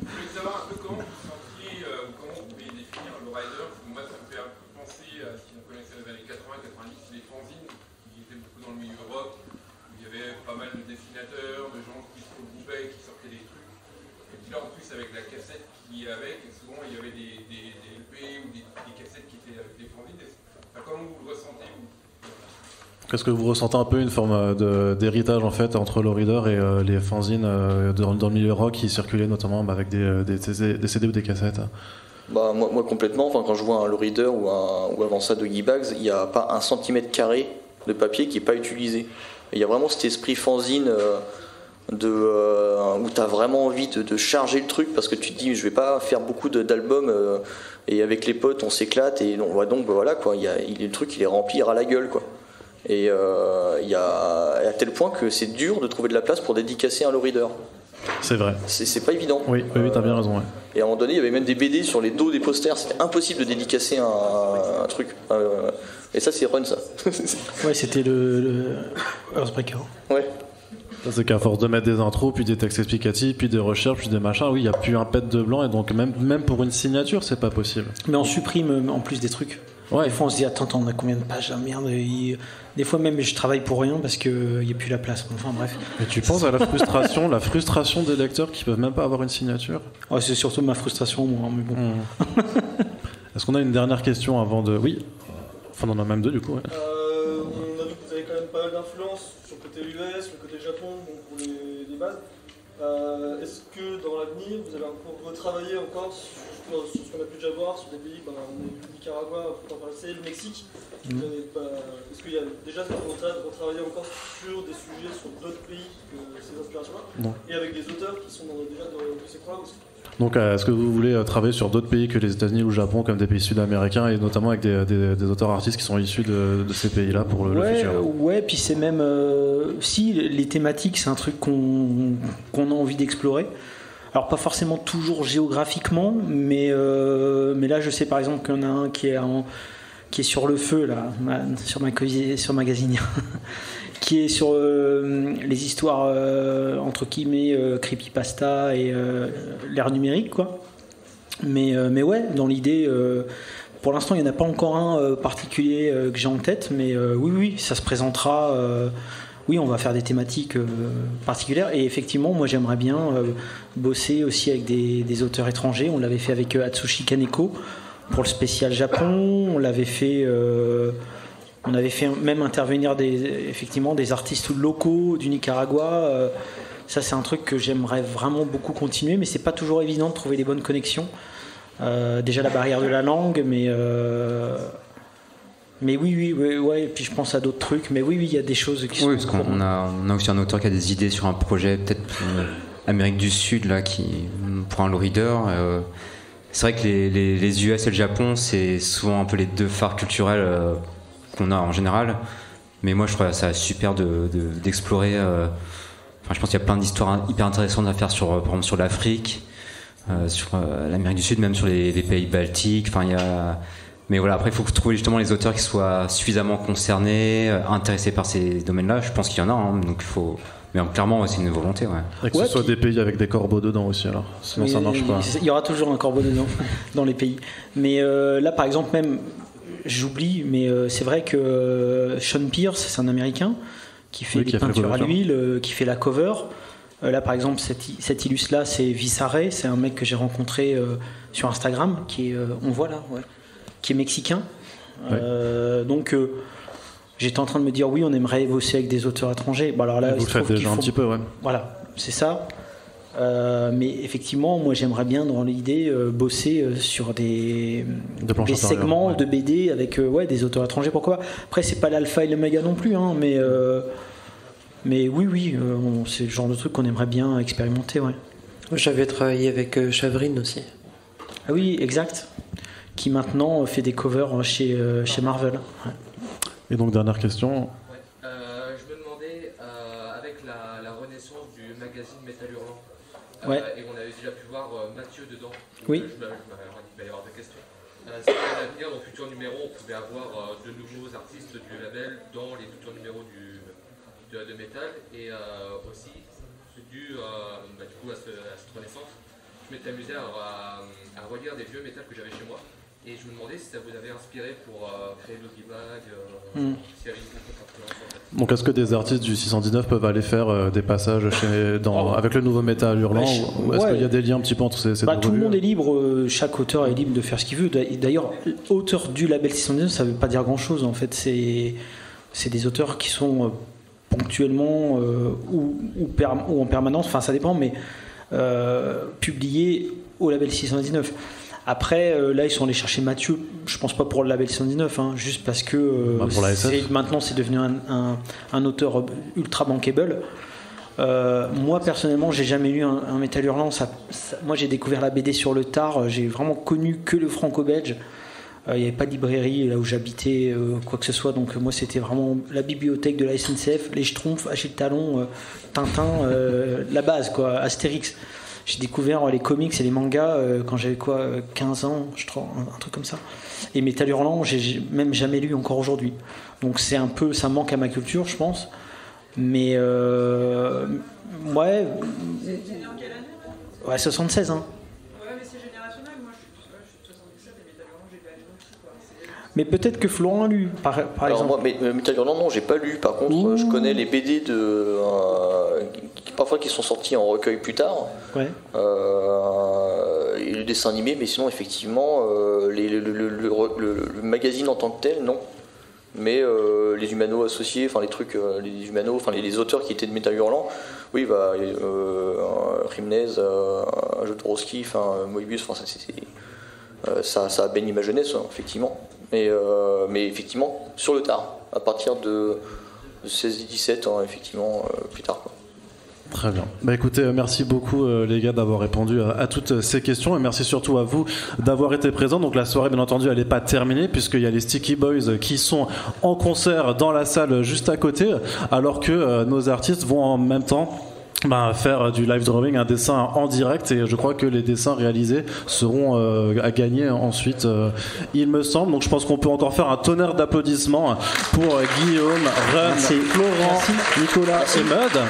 voulais savoir un peu comment vous sentiez, comment vous pouvez définir le rider. Moi, ça me fait un peu penser à ce qu'on connaissait dans les années 80-90, les fanzines, qui étaient beaucoup dans le milieu rock, où il y avait pas mal de dessinateurs, de gens qui se regroupaient, qui sortaient des trucs. Et puis là, en plus, avec la cassette qui est avec, souvent il y avait des LP ou des cassettes qui étaient avec des fanzines. Enfin, comment vous le ressentez vous? Est-ce que vous ressentez un peu une forme d'héritage en fait entre le reader et les fanzines dans le milieu rock qui circulaient notamment avec des CD ou des cassettes? Bah, moi complètement. Enfin, quand je vois un Lowrider ou avant ça de Guy Bags, il n'y a pas 1 cm² de papier qui n'est pas utilisé. Il y a vraiment cet esprit fanzine où tu as vraiment envie de charger le truc parce que tu te dis je vais pas faire beaucoup d'albums et avec les potes on s'éclate et donc voilà quoi. Le truc il est rempli à la gueule quoi. Et il y a à tel point que c'est dur de trouver de la place pour dédicacer un Lowrider. C'est vrai. C'est pas évident. Oui, t'as bien raison. Ouais. Et à un moment donné, il y avait même des BD sur les dos des posters. C'était impossible de dédicacer un truc. Et ça, c'est Run, ça. Ouais, c'était le Earthbreaker. Ouais. C'est qu'à force de mettre des intros, puis des textes explicatifs, puis des recherches, puis des machins, oui, il n'y a plus un pet de blanc. Et donc, même pour une signature, c'est pas possible. Mais on supprime en plus des trucs. Ouais. Des fois, on se dit attends, on a combien de pages? Merde. Des fois, même, je travaille pour rien parce qu'il n'y a plus la place. Enfin, bref. Mais tu penses à la frustration des lecteurs qui peuvent même pas avoir une signature? Oh, c'est surtout ma frustration, moi. Mais bon. Est-ce qu'on a une dernière question avant de. Oui. Enfin, on en a même deux, du coup. Ouais. On a vu que vous avez quand même pas mal d'influence sur le côté US, le côté Japon, bon, pour les bases. Est-ce que dans l'avenir, vous allez encore retravailler encore sur ce qu'on a pu déjà voir, sur des pays, on a vu le Nicaragua, pour en passer, le Mexique. Est-ce qu'il y a déjà retravailler encore sur des sujets sur d'autres pays que ces inspirations-là, et avec des auteurs qui sont déjà de ces coins aussi? Donc, est-ce que vous voulez travailler sur d'autres pays que les États-Unis ou le Japon, comme des pays sud-américains, et notamment avec des auteurs artistes qui sont issus de ces pays-là pour le futur? Ouais, puis c'est même si les thématiques, c'est un truc qu'on a envie d'explorer. Alors pas forcément toujours géographiquement, mais là je sais par exemple qu'il y en a un qui est sur le feu là, sur Magazine, qui est sur les histoires entre guillemets creepypasta et l'ère numérique quoi. Mais ouais, dans l'idée, pour l'instant il n'y en a pas encore un particulier que j'ai en tête, mais oui, ça se présentera. Oui, on va faire des thématiques particulières et effectivement, moi j'aimerais bien bosser aussi avec des auteurs étrangers. On l'avait fait avec Atsushi Kaneko pour le spécial Japon. On avait fait même intervenir des artistes locaux du Nicaragua. Ça, c'est un truc que j'aimerais vraiment beaucoup continuer, mais c'est pas toujours évident de trouver des bonnes connexions. Déjà la barrière de la langue, mais oui, et puis je pense à d'autres trucs, mais oui, il y a des choses qui sont... Oui, parce qu'on a aussi un auteur qui a des idées sur un projet, peut-être Amérique du Sud, là, pour un Lowrider. C'est vrai que les US et le Japon, c'est souvent un peu les deux phares culturels qu'on a en général, mais moi je trouve ça super d'explorer... je pense qu'il y a plein d'histoires hyper intéressantes à faire par exemple sur l'Afrique, sur l'Amérique du Sud, même sur les pays baltiques, mais voilà, après il faut trouver justement les auteurs qui soient suffisamment concernés, intéressés par ces domaines-là. Je pense qu'il y en a, hein, donc il faut... Mais clairement, c'est une volonté. Ouais. Et que ce soit des pays avec des corbeaux dedans aussi, alors. Sinon ça marche pas. Il y aura toujours un corbeau dedans, dans les pays. Mais là, par exemple, même, j'oublie, mais c'est vrai que Sean Pierce, c'est un Américain qui fait des peintures à l'huile, qui fait la cover. Là, par exemple, cette illustre-là, c'est Vissare, c'est un mec que j'ai rencontré sur Instagram, qui est, on voit là, qui est mexicain. Ouais. Donc, j'étais en train de me dire, oui, on aimerait bosser avec des auteurs étrangers. Bon, alors là, vous le faites déjà un petit peu, ouais. Voilà, c'est ça. Mais effectivement, moi j'aimerais bien dans l'idée bosser sur des segments de BD avec des auteurs étrangers, pourquoi pas. Après c'est pas l'alpha et l'oméga non plus, hein, mais oui, c'est le genre de truc qu'on aimerait bien expérimenter. Ouais. J'avais travaillé avec Chavrine aussi. Ah oui, exact. Qui maintenant fait des covers chez Marvel. Ouais. Et donc dernière question. Je me demandais, avec la renaissance du magazine Métal Hurlant, et on avait déjà pu voir Mathieu dedans, oui. Je vais y avoir deux questions. C'est qu'à l'avenir, dans futurs numéros, on pouvait avoir de nouveaux artistes du label dans les futurs numéros de Métal, et aussi, dû du coup à cette renaissance, je m'étais amusé à relire des vieux métal que j'avais chez moi. Et je me demandais si ça vous avait inspiré pour créer Logi Mag, s'il y avait une influence en fait. Donc est-ce que des artistes du 619 peuvent aller faire des passages avec le nouveau Métal Hurlant, ou est-ce qu'il y a des liens un petit peu entre ces deux tout le monde est libre, chaque auteur est libre de faire ce qu'il veut. D'ailleurs, auteur du label 619, ça ne veut pas dire grand-chose en fait. C'est des auteurs qui sont ponctuellement ou en permanence, enfin ça dépend, mais publiés au label 619. Après, là, ils sont allés chercher Mathieu, je pense pas pour le label 119, hein, juste parce que maintenant c'est devenu un auteur ultra bankable. Moi, personnellement, j'ai jamais lu un Métal Hurlant. Moi, j'ai découvert la BD sur le tard. J'ai vraiment connu que le franco-belge. Il n'y avait pas de librairie là où j'habitais, quoi que ce soit. Donc, moi, c'était vraiment la bibliothèque de la SNCF, les Schtroumpfs, Achille Talon, Tintin, la base, quoi, Astérix. J'ai découvert les comics et les mangas quand j'avais 15 ans, je crois, un truc comme ça. Et Métal Hurlant, j'ai même jamais lu encore aujourd'hui. Donc c'est un peu, ça manque à ma culture, je pense. Mais ouais. Ouais, 76, hein. Ouais, mais c'est générationnel. Moi, je suis de 77 et Métal Hurlant, j'ai pas lu aussi, quoi. Mais peut-être que Florent a lu, par exemple. Moi, Métal Hurlant, non, j'ai pas lu. Par contre, je connais les BD parfois qui sont sortis en recueil plus tard. Ouais. Et le dessin animé, mais sinon, effectivement, le magazine en tant que tel, non. Mais les humanos associés, enfin les trucs, les humanos, enfin les auteurs qui étaient de Métal Hurlant, oui, Rimnez, Jodorowsky, Moebius, ça a baigné ma jeunesse, hein, effectivement. Mais effectivement, sur le tard, à partir de 16 et 17 ans, effectivement, plus tard, quoi. Très bien. Écoutez, merci beaucoup les gars d'avoir répondu à toutes ces questions, et merci surtout à vous d'avoir été présents. Donc la soirée, bien entendu, elle n'est pas terminée puisqu'il y a les Sticky Boys qui sont en concert dans la salle juste à côté, alors que nos artistes vont en même temps faire du live drawing, un dessin en direct, et je crois que les dessins réalisés seront à gagner ensuite, il me semble. Donc je pense qu'on peut encore faire un tonnerre d'applaudissements pour Guillaume, Ren, Florent, Nicolas et Mud.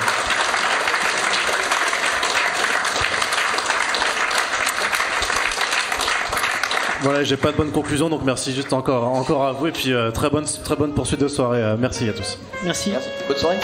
Voilà, j'ai pas de bonne conclusion, donc merci juste encore à vous, et puis très bonne poursuite de soirée. Merci à tous. Merci. Bonne soirée.